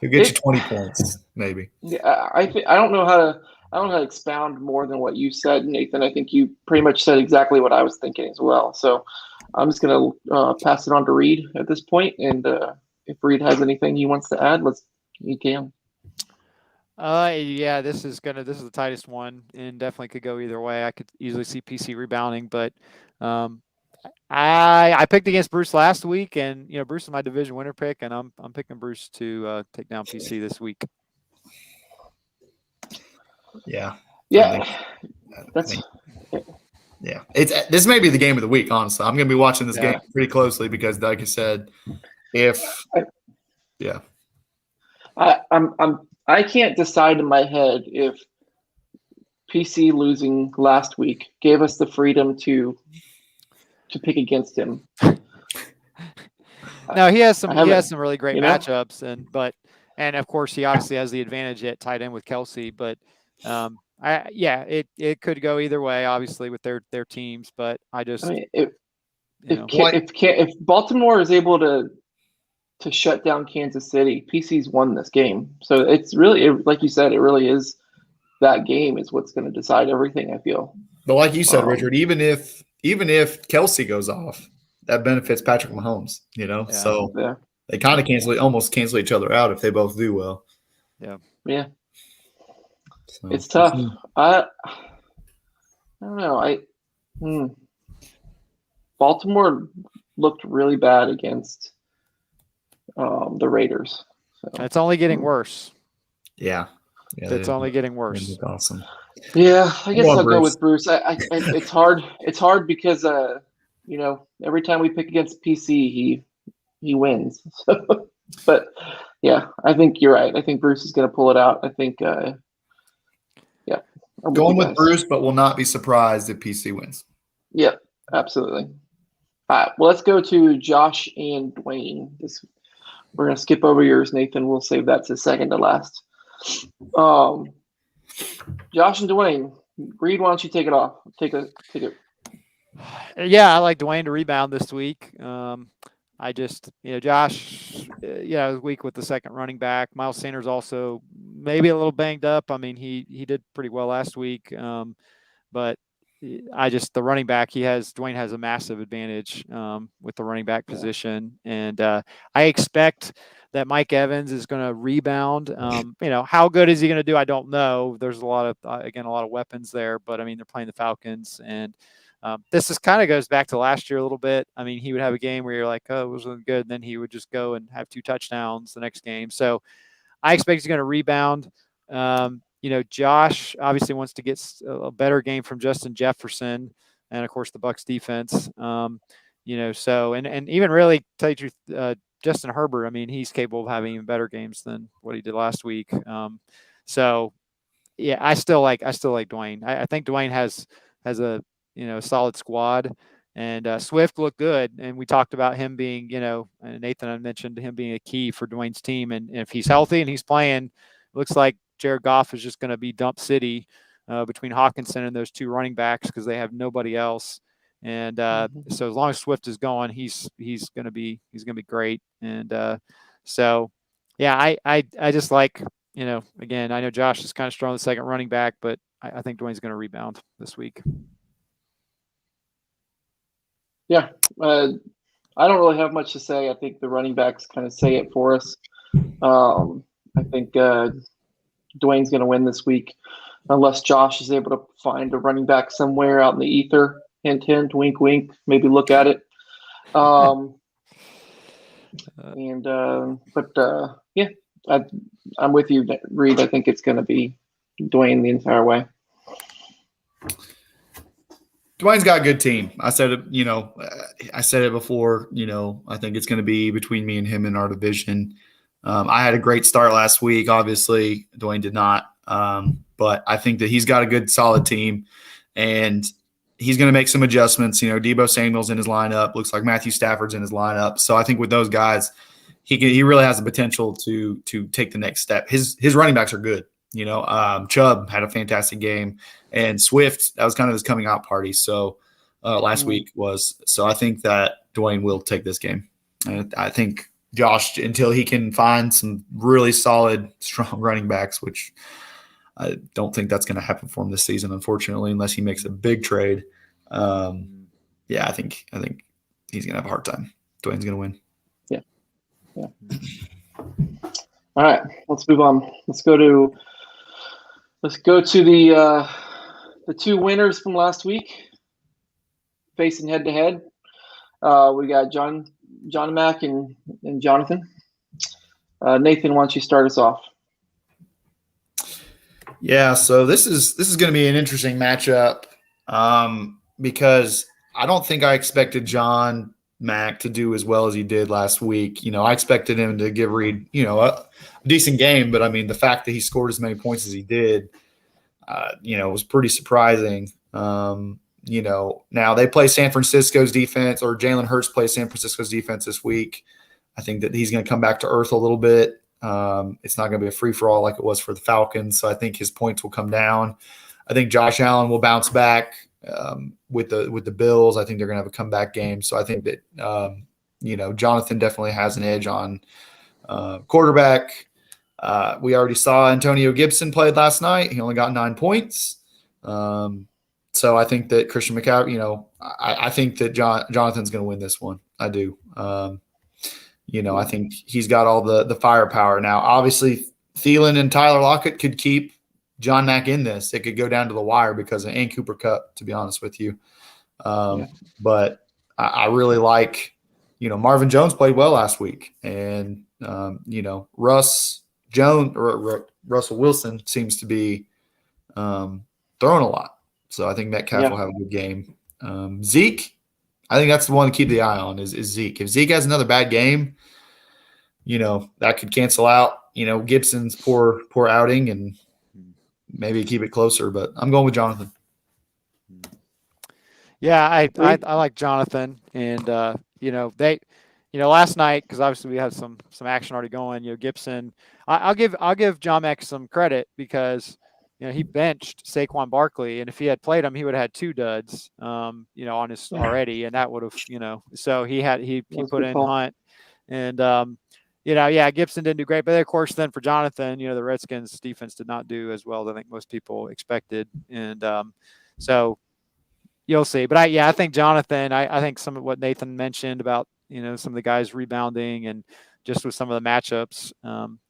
get you 20 points, maybe. Yeah, I don't know how to expound more than what you said, Nathan. I think you pretty much said exactly what I was thinking as well. So I'm just going to pass it on to Reid at this point, and if Reid has anything he wants to add, he can. Yeah, this is the tightest one, and definitely could go either way. I could easily see PC rebounding, but I picked against Bruce last week, and Bruce is my division winner pick, and I'm picking Bruce to take down PC this week. Yeah. This may be the game of the week, honestly. I'm going to be watching this game pretty closely because, like I said, I can't decide in my head if PC losing last week gave us the freedom to pick against him. No, he has some really great matchups, and of course he obviously has the advantage at tight end with Kelce, but it could go either way, obviously, with their teams, but if Baltimore is able to shut down Kansas City, PC's won this game. So it's really, like you said, it really is that game is what's going to decide everything, I feel. But like you said, Richard, even if Kelsey goes off, that benefits Patrick Mahomes, Yeah. So Yeah. they kind of almost cancel each other out if they both do well. Yeah. So, It's tough. I don't know. Baltimore looked really bad against the Raiders. So. It's only getting worse. Yeah. It's only getting worse. Awesome. Yeah, I guess I'll go with Bruce. It's hard. It's hard because every time we pick against PC, he wins. So, but yeah, I think you're right. I think Bruce is going to pull it out. I think. Going with Bruce, but will not be surprised if PC wins. Yep, absolutely. All right, well, let's go to Josh and Dwayne. We're going to skip over yours, Nathan. We'll save that to second to last. Josh and Dwayne. Reid, why don't you take it off? Take it. Yeah, I like Dwayne to rebound this week. I just, Josh, was weak with the second running back. Miles Sanders also maybe a little banged up. I mean, he did pretty well last week, but the running back, Dwayne has a massive advantage with the running back position, and I expect that Mike Evans is going to rebound. How good is he going to do? I don't know. There's a lot of weapons there, but I mean, they're playing the Falcons, and this is kind of goes back to last year a little bit. I mean, he would have a game where you're like, oh, it wasn't good. And then he would just go and have 2 touchdowns the next game. So I expect he's going to rebound. Josh obviously wants to get a better game from Justin Jefferson and of course the Bucs defense. So, and even really tell you the truth, Justin Herbert, I mean, he's capable of having even better games than what he did last week. So yeah, I still like Dwayne. I think Dwayne has a, solid squad, and Swift looked good. And we talked about him being, and Nathan, I mentioned him being a key for Dwayne's team. And if he's healthy and he's playing, looks like Jared Goff is just going to be dump city between Hawkinson and those 2 running backs because they have nobody else. And so as long as Swift is going, he's going to be great. And so, yeah, I just like, again, I know Josh is kind of strong the second running back, but I think Dwayne's going to rebound this week. Yeah, I don't really have much to say. I think the running backs kind of say it for us. I think Dwayne's going to win this week, unless Josh is able to find a running back somewhere out in the ether. Hint, hint, wink, wink. Maybe look at it. Yeah, I'm with you, Reid. I think it's going to be Dwayne the entire way. Dwayne's got a good team. I said it, I said it before, I think it's going to be between me and him in our division. I had a great start last week. Obviously, Dwayne did not. But I think that he's got a good, solid team, and he's going to make some adjustments. Deebo Samuel's in his lineup. Looks like Matthew Stafford's in his lineup. So I think with those guys, he really has the potential to take the next step. His running backs are good. Chubb had a fantastic game, and Swift, that was kind of his coming out party. So last week was. So I think that Dwayne will take this game. And I think Josh, until he can find some really solid, strong running backs, which I don't think that's going to happen for him this season, unfortunately, unless he makes a big trade. I think he's going to have a hard time. Dwayne's going to win. Yeah. All right, let's move on. Let's go to the 2 winners from last week, facing head to head. We got John Mack and Jonathan. Nathan, why don't you start us off? Yeah, so this is going to be an interesting matchup because I don't think I expected John Mack to do as well as he did last week. I expected him to give Reid, a decent game, but I mean, the fact that he scored as many points as he did, was pretty surprising. Now they play San Francisco's defense, or Jalen Hurts plays San Francisco's defense this week. I think that he's going to come back to earth a little bit. It's not going to be a free-for-all like it was for the Falcons, so I think his points will come down. I think Josh Allen will bounce back with the Bills. I think they're going to have a comeback game. So I think that Jonathan definitely has an edge on quarterback. We already saw Antonio Gibson played last night. He only got 9 points. So I think that Christian McCaffrey, I think that Jonathan's going to win this one. I do. I think he's got all the firepower now. Obviously, Thielen and Tyler Lockett could keep John Mack in this. It could go down to the wire and Cooper Kupp, to be honest with you. But I really like, Marvin Jones played well last week, and Russell Wilson seems to be throwing a lot. So I think Metcalf will have a good game. Zeke, I think that's the one to keep the eye on is Zeke. If Zeke has another bad game, that could cancel out, Gibson's poor outing and maybe keep it closer. But I'm going with Jonathan. Yeah, I like Jonathan, and last night, because obviously we have some action already going. Gibson, I'll give John Mack some credit because he benched Saquon Barkley, and if he had played him, he would have had 2 duds, on his already, and that would have, so he put in Hunt, and Gibson didn't do great, but of course then for Jonathan, the Redskins defense did not do as well as I think most people expected, and so you'll see. But I think Jonathan, I think some of what Nathan mentioned about some of the guys rebounding and just with some of the matchups,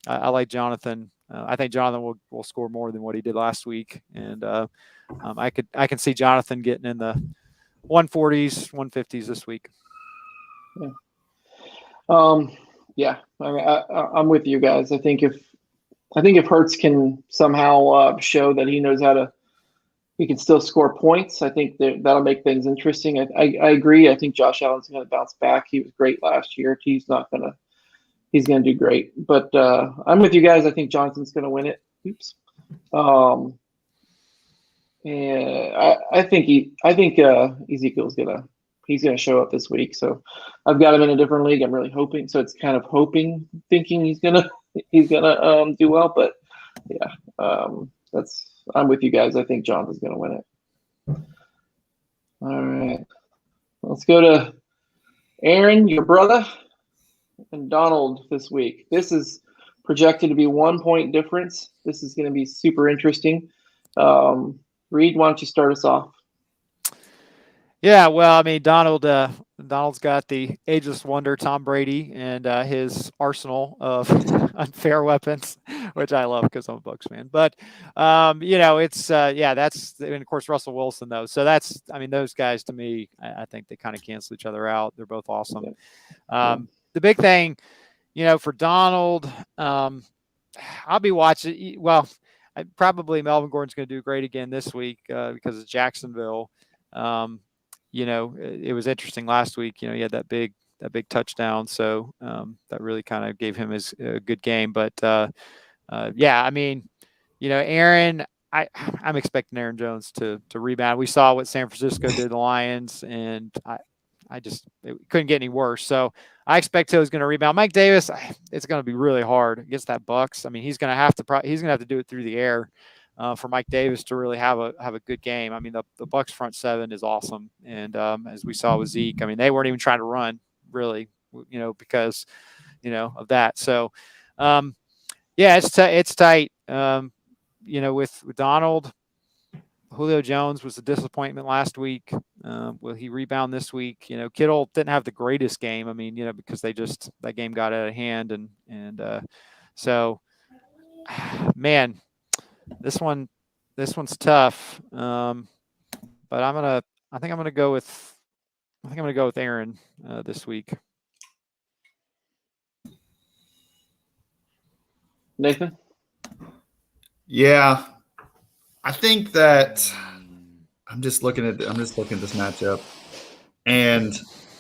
I like Jonathan. I think Jonathan will score more than what he did last week, and I can see Jonathan getting in the 140s, 150s this week. Yeah. I mean, I'm with you guys. I think if Hurts can somehow show that he knows he can still score points, I think that'll make things interesting. I agree. I think Josh Allen's going to bounce back. He was great last year. He's going to do great. But I'm with you guys. I think Johnson's going to win it. Oops. And I think Ezekiel's he's gonna show up this week. So I've got him in a different league. I'm really hoping. So it's kind of thinking he's gonna do well. But yeah, I'm with you guys. I think Jonathan's gonna win it. All right, let's go to Aaron, your brother, and Donald this week. This is projected to be 1 point difference. This is going to be super interesting. Reid, why don't you start us off? Yeah, well, I mean, Donald's got the ageless wonder Tom Brady and his arsenal of unfair weapons, which I love because I'm a Bucs fan. But it's that's, and of course Russell Wilson though. So those guys to me, I think they kind of cancel each other out. They're both awesome. The big thing, for Donald, I'll be watching. Well, probably Melvin Gordon's going to do great again this week because of Jacksonville. It was interesting last week. He had that big touchdown, so that really kind of gave him his good game. But Aaron, I'm expecting Aaron Jones to rebound. We saw what San Francisco did to the Lions, and it couldn't get any worse. So I expect he's going to rebound. Mike Davis, it's going to be really hard against that Bucs. I mean, he's going to have to do it through the air for Mike Davis to really have a good game. I mean, the Bucs front seven is awesome, and as we saw with Zeke, I mean, they weren't even trying to run really, because of that. So it's tight. With Donald. Julio Jones was a disappointment last week. Will he rebound this week? Kittle didn't have the greatest game. I mean, because that game got out of hand, and so, man, this one's tough. But I think I'm gonna go with Aaron this week. Nathan? Yeah. I think that I'm just looking at this matchup, and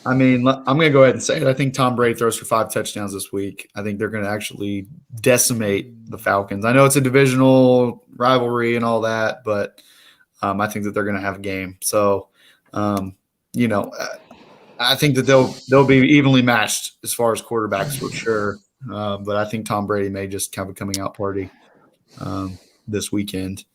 I mean, I'm going to go ahead and say it. I think Tom Brady throws for 5 touchdowns this week. I think they're going to actually decimate the Falcons. I know it's a divisional rivalry and all that, but I think that they're going to have a game. So, I think that they'll be evenly matched as far as quarterbacks for sure. But I think Tom Brady may just have a coming out party this weekend.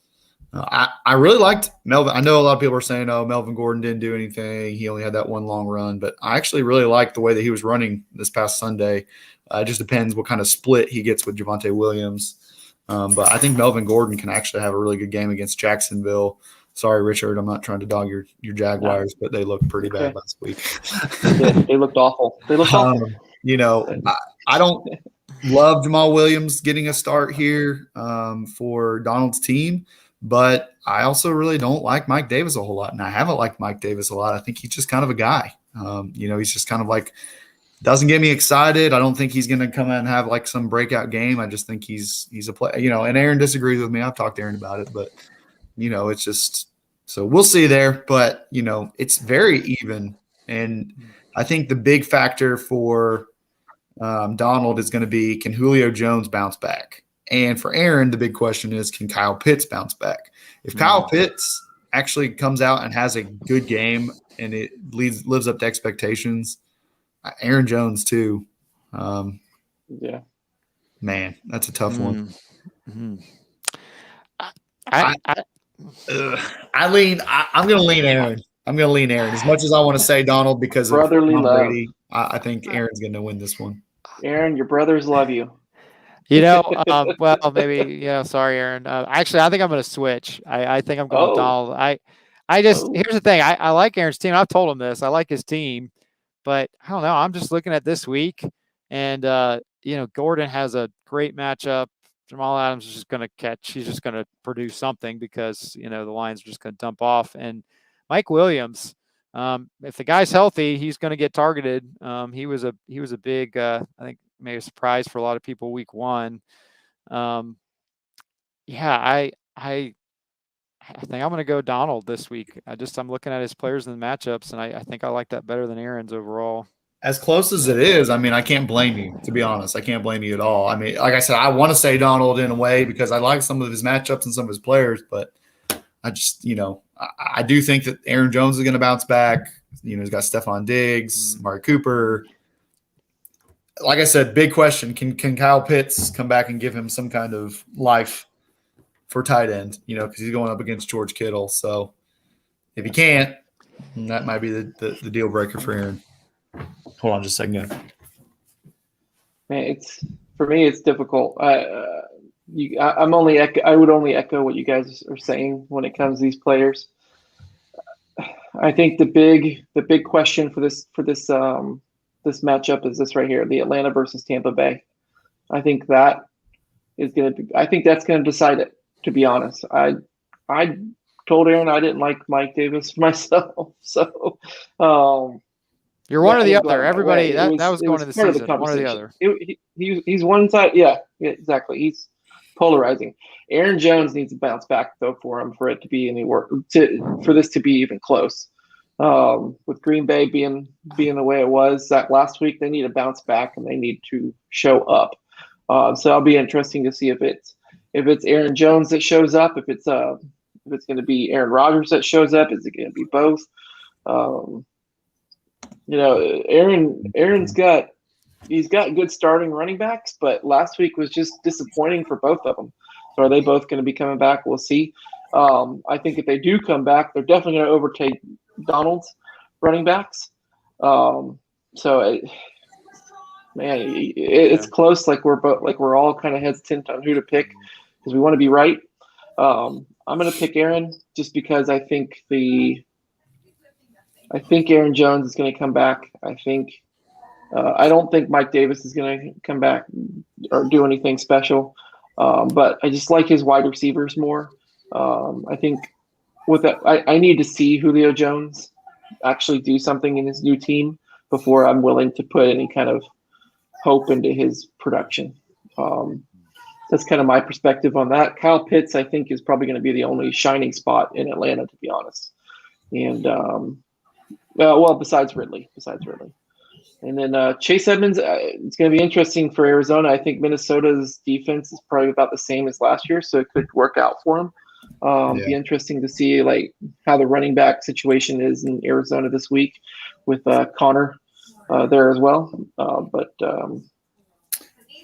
I really liked Melvin. I know a lot of people are saying, "Oh, Melvin Gordon didn't do anything. He only had that one long run." But I actually really liked the way that he was running this past Sunday. It just depends what kind of split he gets with Javonte Williams. But I think Melvin Gordon can actually have a really good game against Jacksonville. Sorry, Richard, I'm not trying to dog your Jaguars, but they looked pretty bad last week. They looked awful. They looked awful. You know, I don't love Jamal Williams getting a start here for Donald's team, but I also really don't like Mike Davis a whole lot, and I haven't liked Mike Davis a lot. I think he's just kind of a guy. You know, he's just kind of like doesn't get me excited. I don't think he's going to come out and have like some breakout game. I just think he's a player. You know, and Aaron disagrees with me. I've talked to Aaron about it, but you know, it's just so we'll see there. But you know, it's very even, and I think the big factor for Donald is going to be, can Julio Jones bounce back? And for Aaron, the big question is, can Kyle Pitts bounce back? If Kyle Pitts actually comes out and has a good game and it lives up to expectations, Aaron Jones too. Yeah, man, that's a tough one. I I'm going to lean Aaron. I'm going to lean Aaron as much as I want to say Donald because brotherly of Tom love. Brady. I think Aaron's going to win this one. Aaron, your brothers love you. You know, well, maybe, yeah, sorry, Aaron. Actually, I think I'm going to switch. I think I'm going Donald. Here's the thing. I like Aaron's team. I've told him this. I like his team, but I don't know. I'm just looking at this week, and, you know, Gordon has a great matchup. Jamal Adams is just going to catch. He's just going to produce something because, you know, the Lions are just going to dump off. And Mike Williams, if the guy's healthy, he's going to get targeted. He was a big, I think, maybe a surprise for a lot of people week one. I think I'm going to go Donald this week. I'm looking at his players and the matchups, and I think I like that better than Aaron's overall. As close as it is, I mean, I can't blame you, to be honest. I can't blame you at all. I mean, like I said, I want to say Donald in a way because I like some of his matchups and some of his players, but I just, you know, I do think that Aaron Jones is going to bounce back. You know, he's got Stephon Diggs, Amari Cooper. Like I said, big question. Can Kyle Pitts come back and give him some kind of life for tight end, you know, because he's going up against George Kittle. So if he can't, that might be the deal breaker for Aaron. Hold on just a second. Man, for me, it's difficult. I would only echo what you guys are saying when it comes to these players. I think the big question for this matchup is this right here, the Atlanta versus Tampa Bay. I think that's going to decide it, to be honest. I told Aaron I didn't like Mike Davis myself. So you're one or the other. Everybody that was going to the season. One or the other. He's one side. Yeah, exactly. He's polarizing. Aaron Jones needs to bounce back though for it to be any work for this to be even close. With Green Bay being the way it was that last week, they need to bounce back and they need to show up. So it'll be interesting to see if it's Aaron Jones that shows up, if it's going to be Aaron Rodgers that shows up, is it going to be both? You know, Aaron's got good starting running backs, but last week was just disappointing for both of them. So are they both going to be coming back? We'll see. I think if they do come back, they're definitely going to overtake Donald's running backs. It's close. Like we're all kind of hesitant on who to pick because we want to be right. I'm going to pick Aaron just because I think Aaron Jones is going to come back. I don't think Mike Davis is going to come back or do anything special. But I just like his wide receivers more. I think with that, I need to see Julio Jones actually do something in his new team before I'm willing to put any kind of hope into his production. That's kind of my perspective on that. Kyle Pitts, I think, is probably going to be the only shining spot in Atlanta, to be honest. And besides Ridley. And then Chase Edmonds, it's going to be interesting for Arizona. I think Minnesota's defense is probably about the same as last year, so it could work out for him. Be interesting to see like how the running back situation is in Arizona this week with Connor there as well.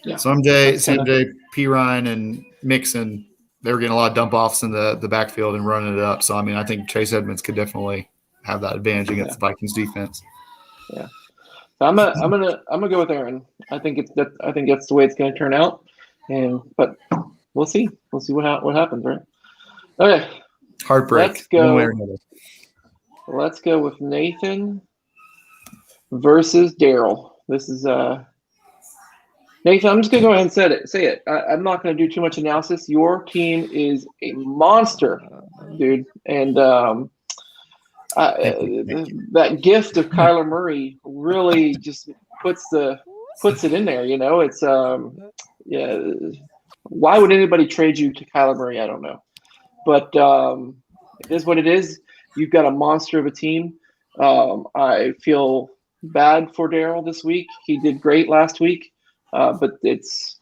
Sanjay, P. Ryan, and Mixon, they were getting a lot of dump offs in the backfield and running it up. So I mean, I think Chase Edmonds could definitely have that advantage against the Vikings defense. Yeah. I'm gonna go with Aaron. I think that's the way it's gonna turn out. But we'll see. We'll see what happens, right? Okay. Heartbreak. Let's go. One way or another. Let's go with Nathan versus Daryl. This is Nathan. I'm just gonna go ahead and say it. I'm not gonna do too much analysis. Your team is a monster, dude, and that gift of Kyler Murray really just puts it in there. You know, it's yeah. Why would anybody trade you to Kyler Murray? I don't know, but it is what it is. You've got a monster of a team. I feel bad for Daryl this week. He did great last week, but it's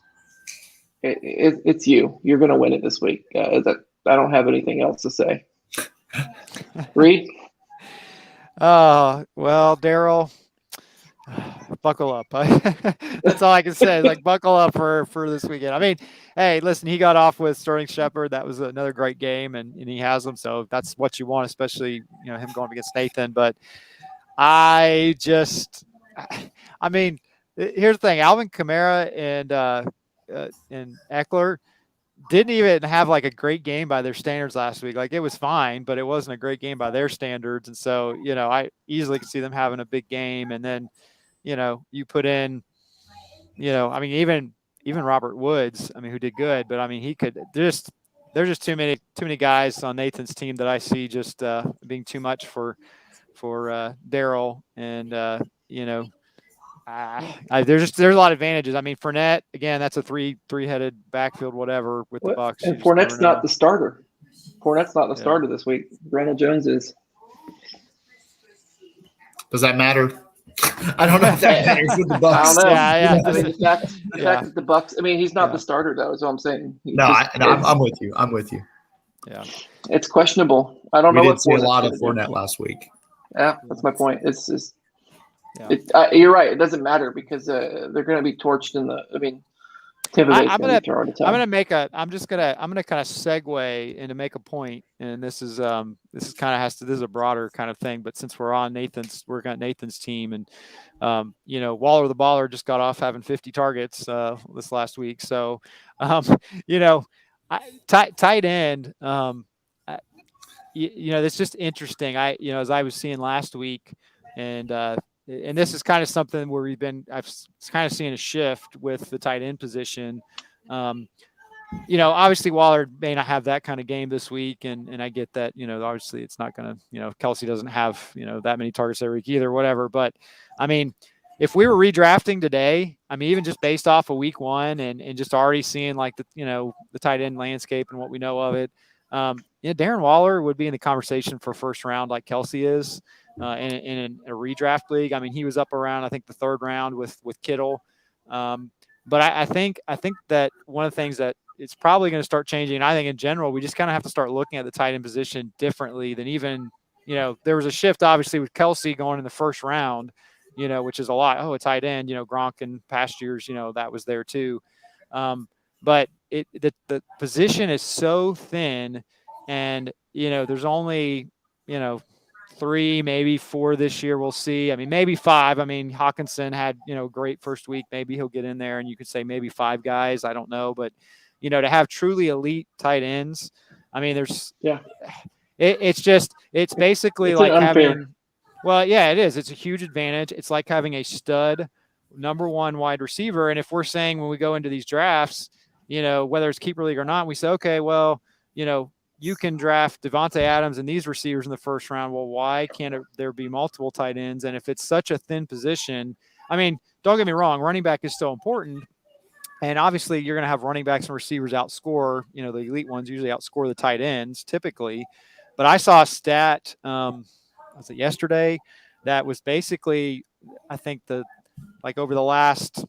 you. You're going to win it this week. I don't have anything else to say. Reid? Oh, well, Daryl, buckle up. That's all I can say. Like, buckle up for this weekend. I mean, hey, listen, he got off with Sterling Shepard. That was another great game, and he has them. So that's what you want, especially, him going against Nathan. But I mean, here's the thing. Alvin Kamara and Eckler didn't even have like a great game by their standards last week. Like, it was fine, but it wasn't a great game by their standards. And so, I easily could see them having a big game. And then, you put in, I mean, even Robert Woods, I mean, who did good, but I mean, he could there's just too many guys on Nathan's team that I see just being too much for Daryl. And, there's a lot of advantages. I mean, Fournette, again, that's a three-headed backfield, whatever, with the Bucs. And Fournette's not the starter. Fournette's not the starter this week. Ronald Jones is. Does that matter? I don't know if that matters with the Bucs. I don't know. Yeah. I mean, the fact that the Bucs. I mean, he's not the starter, though. Is what I'm saying. I'm with you. Yeah, it's questionable. I don't know. We did see a lot of Fournette last week. Yeah, that's my point. It's just. Yeah. You're right. It doesn't matter because they're going to be torched in the. I mean, Tampa Bay's going to be throwing a ton. I'm going to kind of segue and to make a point, and this is this is a broader kind of thing. But since we're on Nathan's team, and Waller the Baller just got off having 50 targets this last week. So tight end. It's just interesting. As I was seeing last week, and this is kind of something where I've kind of seen a shift with the tight end position. Obviously Waller may not have that kind of game this week. And I get that, obviously it's not going to, Kelsey doesn't have, that many targets every week either, whatever. But I mean, if we were redrafting today, I mean, even just based off of week one and just already seeing like the tight end landscape and what we know of it, Darren Waller would be in the conversation for first round like Kelsey is. In a redraft league. I mean, he was up around, I think, the third round with Kittle. But I think that one of the things that it's probably going to start changing, and I think in general, we just kind of have to start looking at the tight end position differently than even, there was a shift obviously with Kelsey going in the first round, which is a lot. Oh, a tight end, Gronk in past years, that was there too. But the position is so thin, and, there's only, 3, maybe 4 this year. We'll see. I mean, maybe 5. I mean, Hawkinson had, great first week. Maybe he'll get in there, and you could say maybe 5 guys. I don't know. But, to have truly elite tight ends, I mean, it's basically like having, well, yeah, it is. It's a huge advantage. It's like having a stud number 1 wide receiver. And if we're saying when we go into these drafts, whether it's keeper league or not, we say, okay, well, you can draft Devontae Adams and these receivers in the first round. Well, why can't there be multiple tight ends? And if it's such a thin position, I mean, don't get me wrong, running back is still important. And obviously you're going to have running backs and receivers outscore, the elite ones usually outscore the tight ends typically. But I saw a stat, was it yesterday, that was basically, I think over the last,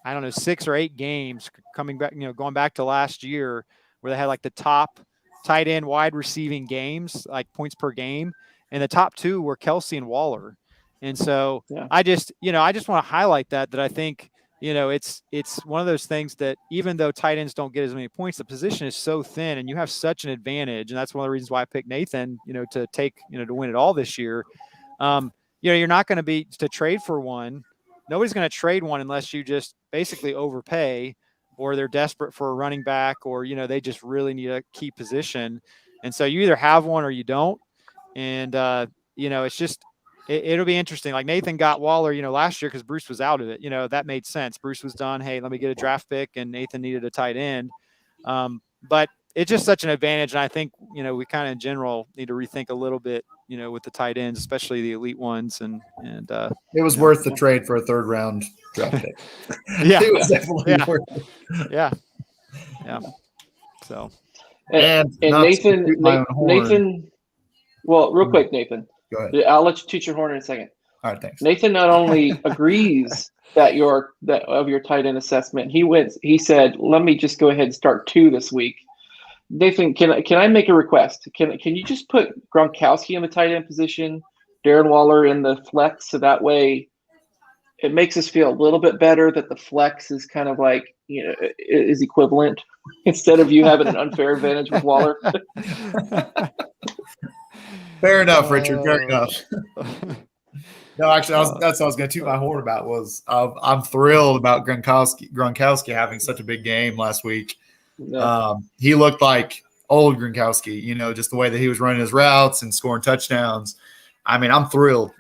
6 or 8 games coming back, going back to last year where they had like the top tight end wide receiving games, like points per game. And the top 2 were Kelsey and Waller. And so I just want to highlight that I think, it's one of those things that even though tight ends don't get as many points, the position is so thin and you have such an advantage. And that's one of the reasons why I picked Nathan, to take, to win it all this year. You're not going to to trade for one. nobody's going to trade one unless you just basically overpay, or they're desperate for a running back, or, they just really need a key position. And so you either have one or you don't. And, it's just, it'll be interesting. Like Nathan got Waller, last year because Bruce was out of it. That made sense. Bruce was done. Hey, let me get a draft pick, and Nathan needed a tight end. But it's just such an advantage. And I think, we kind of in general need to rethink a little bit, with the tight ends, especially the elite ones. And it was worth the trade for a 3rd round draft pick. Yeah. It was definitely worth it. Yeah. So, and Nathan, well, real quick, Nathan, go ahead. I'll let you toot your horn in a second. All right, thanks. Nathan not only agrees that of your tight end assessment, he said, let me just go ahead and start 2 this week. Nathan, can I make a request? Can you just put Gronkowski in the tight end position, Darren Waller in the flex, so that way it makes us feel a little bit better that the flex is kind of like, is equivalent instead of you having an unfair advantage with Waller. Fair enough, Richard. Fair enough. No, actually, that's what I was going to toot my horn about. Was I'm thrilled about Gronkowski having such a big game last week. No. He looked like old Gronkowski, just the way that he was running his routes and scoring touchdowns. I mean, I'm thrilled.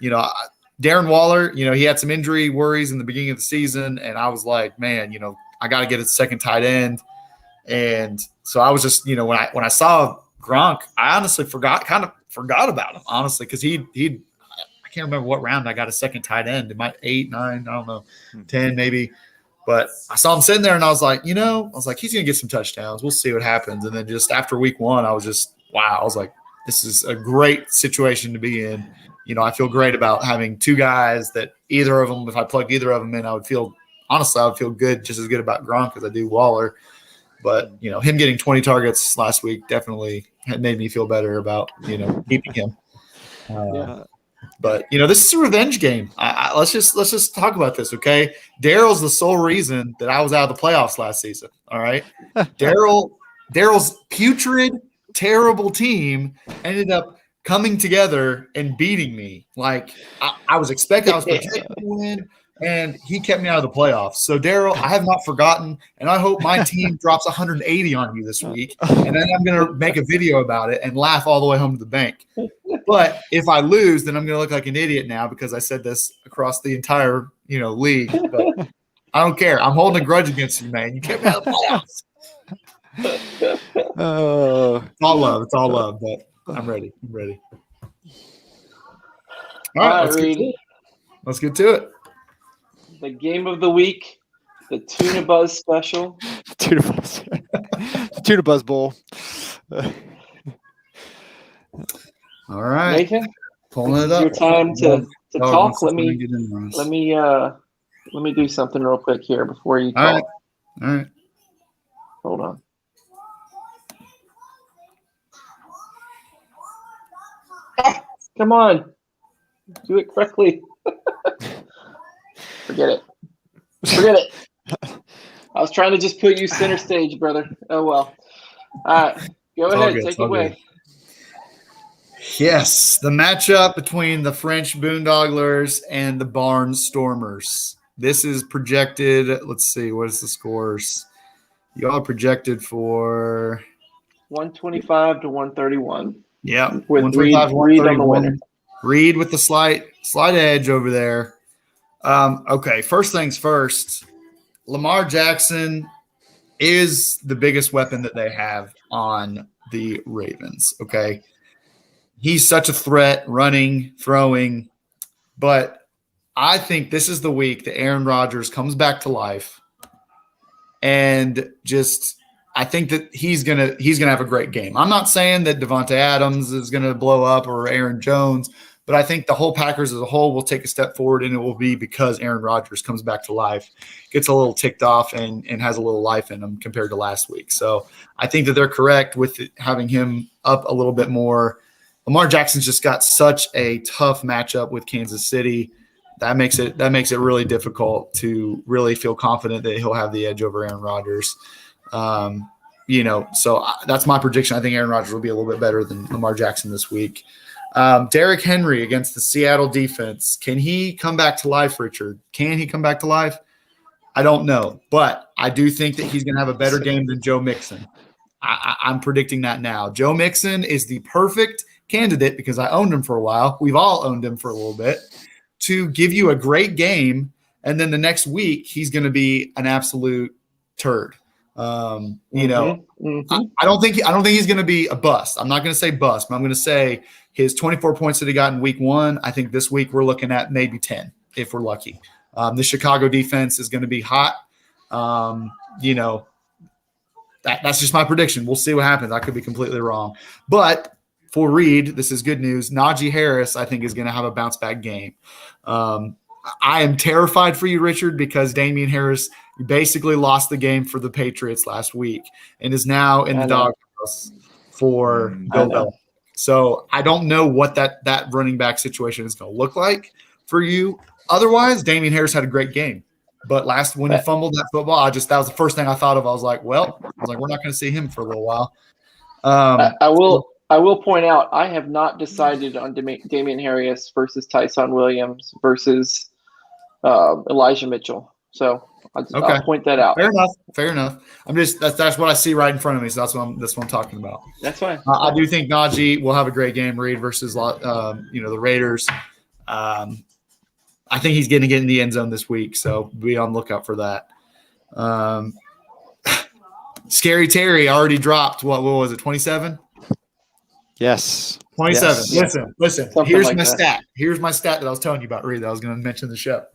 Darren Waller, he had some injury worries in the beginning of the season, and I was like, man, I got to get a second tight end. And so I was just, when I saw Gronk, I honestly forgot about him, honestly, because I can't remember what round I got a second tight end. It might 8, 9, I don't know, 10 maybe. But I saw him sitting there, and I was like, he's going to get some touchdowns. We'll see what happens. And then just after week 1, I was just, wow. I was like, this is a great situation to be in. I feel great about having 2 guys that either of them, if I plugged either of them in, I would feel good, just as good about Gronk as I do Waller. But, him getting 20 targets last week definitely made me feel better about, keeping him. But, this is a revenge game. Let's just talk about this, okay? Daryl's the sole reason that I was out of the playoffs last season, all right? Daryl's putrid, terrible team ended up coming together and beating me. Like, I was projected to win, and he kept me out of the playoffs. So, Daryl, I have not forgotten, and I hope my team drops 180 on you this week, and then I'm going to make a video about it and laugh all the way home to the bank. But if I lose, then I'm going to look like an idiot now because I said this across the entire, league. But I don't care. I'm holding a grudge against you, man. You kept me out of the playoffs. It's all love. It's all love, but I'm ready. All right, Reid. Let's get to it. The game of the week, the Tuna Buzz special. Tuna Buzz. Tuna Buzz Bowl. All right, Nathan, pulling it up. Your time to talk. Let me do something real quick here before you talk. All right. Hold on. Come on, do it correctly. Forget it. I was trying to just put you center stage, brother. Oh well. All right, go ahead, take it away. Good. Yes, the matchup between the French Boondogglers and the Barnstormers. This is projected. Let's see, what is the scores? You all projected for 125 to 131. Yeah, with Reid on the winner. Reid with the slight edge over there. Okay, first things first. Lamar Jackson is the biggest weapon that they have on the Ravens. Okay, he's such a threat, running, throwing, but I think this is the week that Aaron Rodgers comes back to life, and I think that he's gonna have a great game. I'm not saying that Devontae Adams is gonna blow up or Aaron Jones, but I think the whole Packers as a whole will take a step forward, and it will be because Aaron Rodgers comes back to life, gets a little ticked off, and has a little life in him compared to last week. So I think that they're correct with having him up a little bit more. Lamar Jackson's just got such a tough matchup with Kansas City. That makes it really difficult to really feel confident that he'll have the edge over Aaron Rodgers. So that's my prediction. I think Aaron Rodgers will be a little bit better than Lamar Jackson this week. Derrick Henry against the Seattle defense. Can he come back to life, Richard? Can he come back to life? I don't know, but I do think that he's going to have a better game than Joe Mixon. I'm predicting that now. Joe Mixon is the perfect candidate because I owned him for a while. We've all owned him for a little bit to give you a great game, and then the next week he's going to be an absolute turd. I don't think he's going to be a bust. I'm not going to say bust, but I'm going to say his 24 points that he got in week 1. I think this week we're looking at maybe 10 if we're lucky. The Chicago defense is going to be hot. That's just my prediction. We'll see what happens. I could be completely wrong. But for Reid, this is good news. Najee Harris, I think, is going to have a bounce-back game. I am terrified for you, Richard, because Damian Harris basically lost the game for the Patriots last week and is now in the doghouse for Bill Belichick. So I don't know what that running back situation is going to look like for you. Otherwise, Damian Harris had a great game. But when he fumbled that football, that was the first thing I thought of. I was like, we're not going to see him for a little while. I will point out, I have not decided on Damian Harris versus Tyson Williams versus Elijah Mitchell. So I'll point that out. Fair enough. That's what I see right in front of me. So that's what I'm talking about. That's fine. I do think Najee will have a great game. Reid versus the Raiders. I think he's going to get in the end zone this week, so be on the lookout for that. Scary Terry already dropped. What was it? 27. Yes. 27. Yes. Listen. Something Here's like my that. stat. Here's my stat that I was telling you about, Reid, that I was going to mention in the show.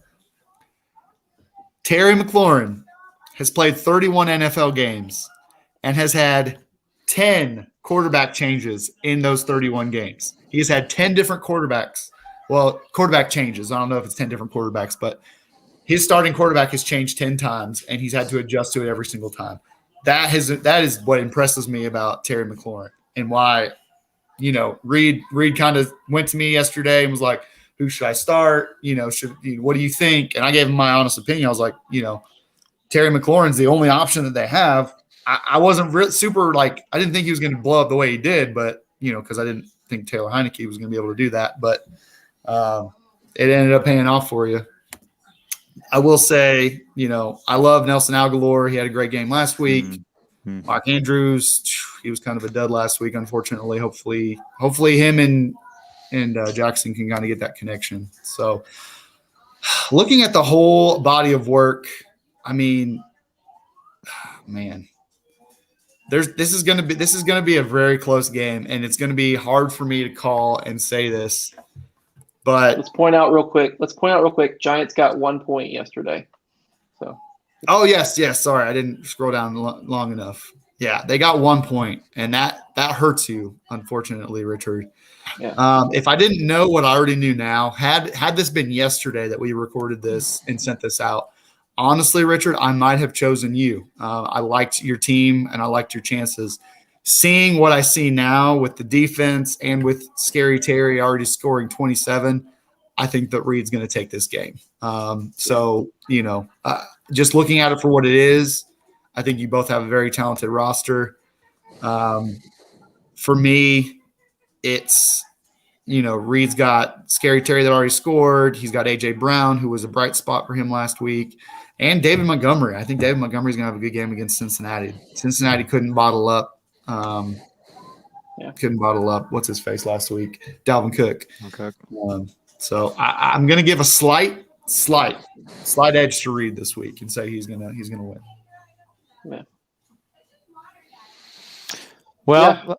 Terry McLaurin has played 31 NFL games and has had 10 quarterback changes in those 31 games. He has had 10 different quarterbacks. Well, quarterback changes. I don't know if it's 10 different quarterbacks, but his starting quarterback has changed 10 times, and he's had to adjust to it every single time. That is what impresses me about Terry McLaurin and why, Reid kind of went to me yesterday and was like, who should I start? What do you think? And I gave him my honest opinion. I was like, Terry McLaurin's the only option that they have. I wasn't super I didn't think he was going to blow up the way he did, but, because I didn't think Taylor Heineke was going to be able to do that. But it ended up paying off for you. I will say, I love Nelson Aguilar. He had a great game last week. Mm-hmm. Mark Andrews, he was kind of a dud last week, unfortunately. Hopefully him and Jackson can kind of get that connection. So looking at the whole body of work, I mean, man, this is going to be a very close game, and it's going to be hard for me to call and say this. But let's point out real quick. Giants got 1 point yesterday. So. Oh yes. Sorry, I didn't scroll down long enough. Yeah, they got 1 point, and that hurts you, unfortunately, Richard. Yeah. If I didn't know what I already knew now, had this been yesterday that we recorded this and sent this out, honestly, Richard, I might have chosen you. I liked your team, and I liked your chances. Seeing what I see now with the defense and with Scary Terry already scoring 27, I think that Reid's going to take this game. Just looking at it for what it is, I think you both have a very talented roster. For me, it's, Reid's got Scary Terry that already scored. He's got A.J. Brown, who was a bright spot for him last week, and David Montgomery. I think David Montgomery's going to have a good game against Cincinnati. Cincinnati couldn't bottle up. Couldn't bottle up what's his face last week, Dalvin Cook. Okay. So I'm going to give a slight edge to Reid this week and say he's gonna win. Yeah. Well,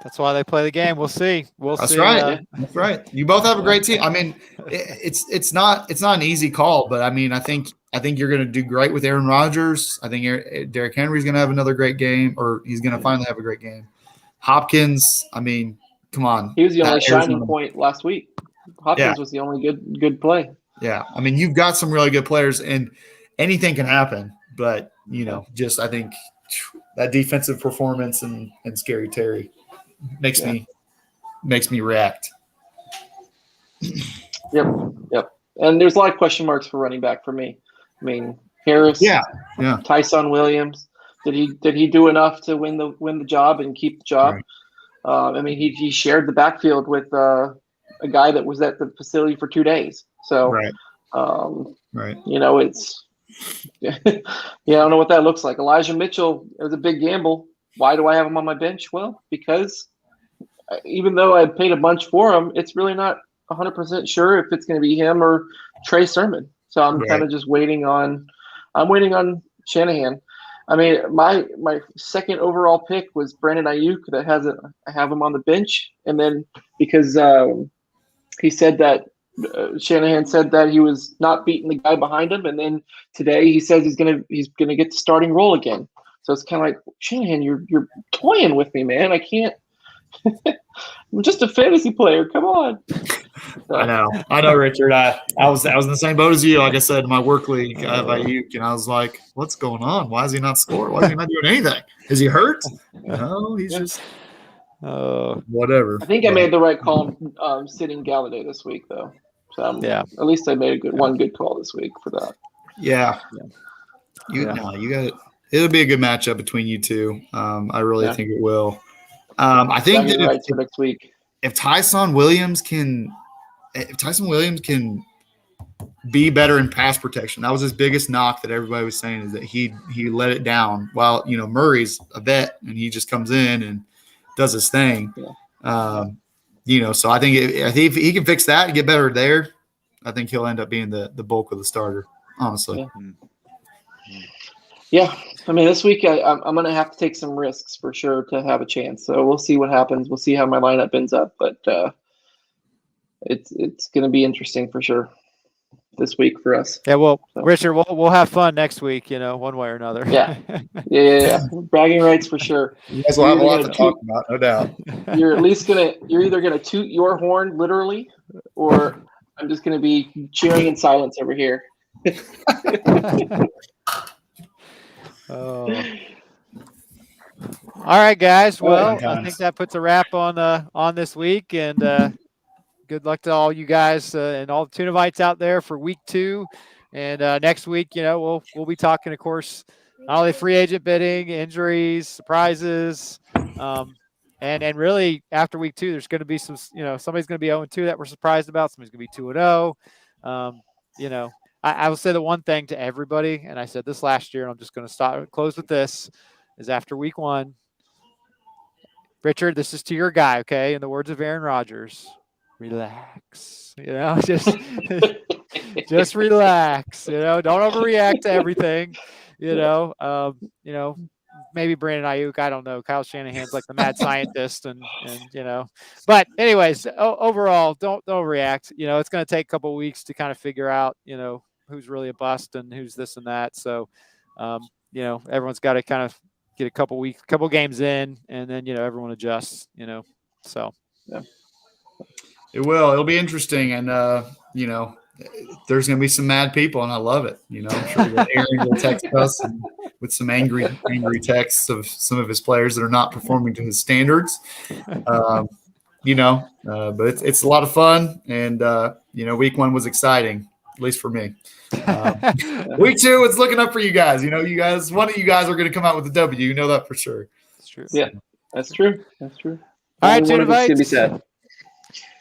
that's why they play the game. We'll see. That's right. That's right. You both have a great team. I mean, it's not an easy call, but I mean, I think you're going to do great with Aaron Rodgers. I think Derrick Henry's going to have another great game, or he's going to finally have a great game. Hopkins, I mean, come on. He was the only shining point last week. Hopkins was the only good play. Yeah. I mean, you've got some really good players, and anything can happen. But, I think that defensive performance and Scary Terry makes me react. Yep. And there's a lot of question marks for running back for me. I mean, Harris, Tyson Williams. Did he do enough to win the job and keep the job? I mean, he shared the backfield with a guy that was at the facility for 2 days. So, Right. Right. you know, it's yeah, I don't know what that looks like. Elijah Mitchell, it was a big gamble. Why do I have him on my bench? Well, because even though I paid a bunch for him, it's really not 100% sure if it's going to be him or Trey Sermon. So I'm Right. kind of just waiting on Shanahan. I mean, my second overall pick was Brandon Ayuk. I have him on the bench, and then because he said that Shanahan said that he was not beating the guy behind him, and then today he says he's gonna get the starting role again. So it's kind of like, Shanahan, you're toying with me, man. I can't. I'm just a fantasy player. Come on. So, I know, Richard. I was in the same boat as you. Like I said, in my work league, I have Ayuk, and I was like, "What's going on? Why is he not scoring? Why is he not doing anything? Is he hurt? No, he's just whatever." I think I made the right call sitting Galladay this week, though. So at least I made one good call this week for that. Yeah. You got it. It'll be a good matchup between you two. I really think it will. I think that for next week, if Tyson Williams can be better in pass protection, that was his biggest knock that everybody was saying, is that he let it down. While Murray's a vet and he just comes in and does his thing. So I think if he can fix that and get better there, I think he'll end up being the bulk of the starter. Honestly. Yeah. I mean, this week I'm going to have to take some risks for sure to have a chance. So we'll see what happens. We'll see how my lineup ends up, but it's going to be interesting for sure this week for us. Yeah. Well, so. Richard, we'll have fun next week, one way or another. Yeah. Bragging rights for sure. You guys will have a lot to talk about, no doubt. You're either going to toot your horn literally, or I'm just going to be cheering in silence over here. All right, guys. Well, I think that puts a wrap on this week, and good luck to all you guys and all the Tunavites out there for week 2. And next week, we'll be talking, of course, not only free agent bidding, injuries, surprises, and really after week 2, there's going to be some, somebody's going to be 0-2 that we're surprised about. Somebody's going to be 2-0. I will say the one thing to everybody, and I said this last year, and I'm just going to close with this, is after week 1, Richard, this is to your guy, okay? In the words of Aaron Rodgers, relax. Just relax. Don't overreact to everything. Maybe Brandon Ayuk, I don't know. Kyle Shanahan's like the mad scientist, and But anyways, overall, don't overreact. It's going to take a couple of weeks to kind of figure out, who's really a bust and who's this and that. So, everyone's got to kind of get a couple games in, and then, everyone adjusts, so. Yeah. It'll be interesting. And, there's going to be some mad people, and I love it. I'm sure that Aaron will text us with some angry texts of some of his players that are not performing to his standards. But it's a lot of fun. And, week 1 was exciting, at least for me. Week 2, it's looking up for you guys. One of you guys are going to come out with a W. You know that for sure. That's true. Yeah, that's true. All right, Tunavites. Going to be sad. All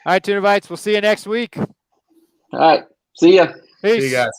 right, Tunavites. We'll see you next week. All right. See ya. Peace. See you guys.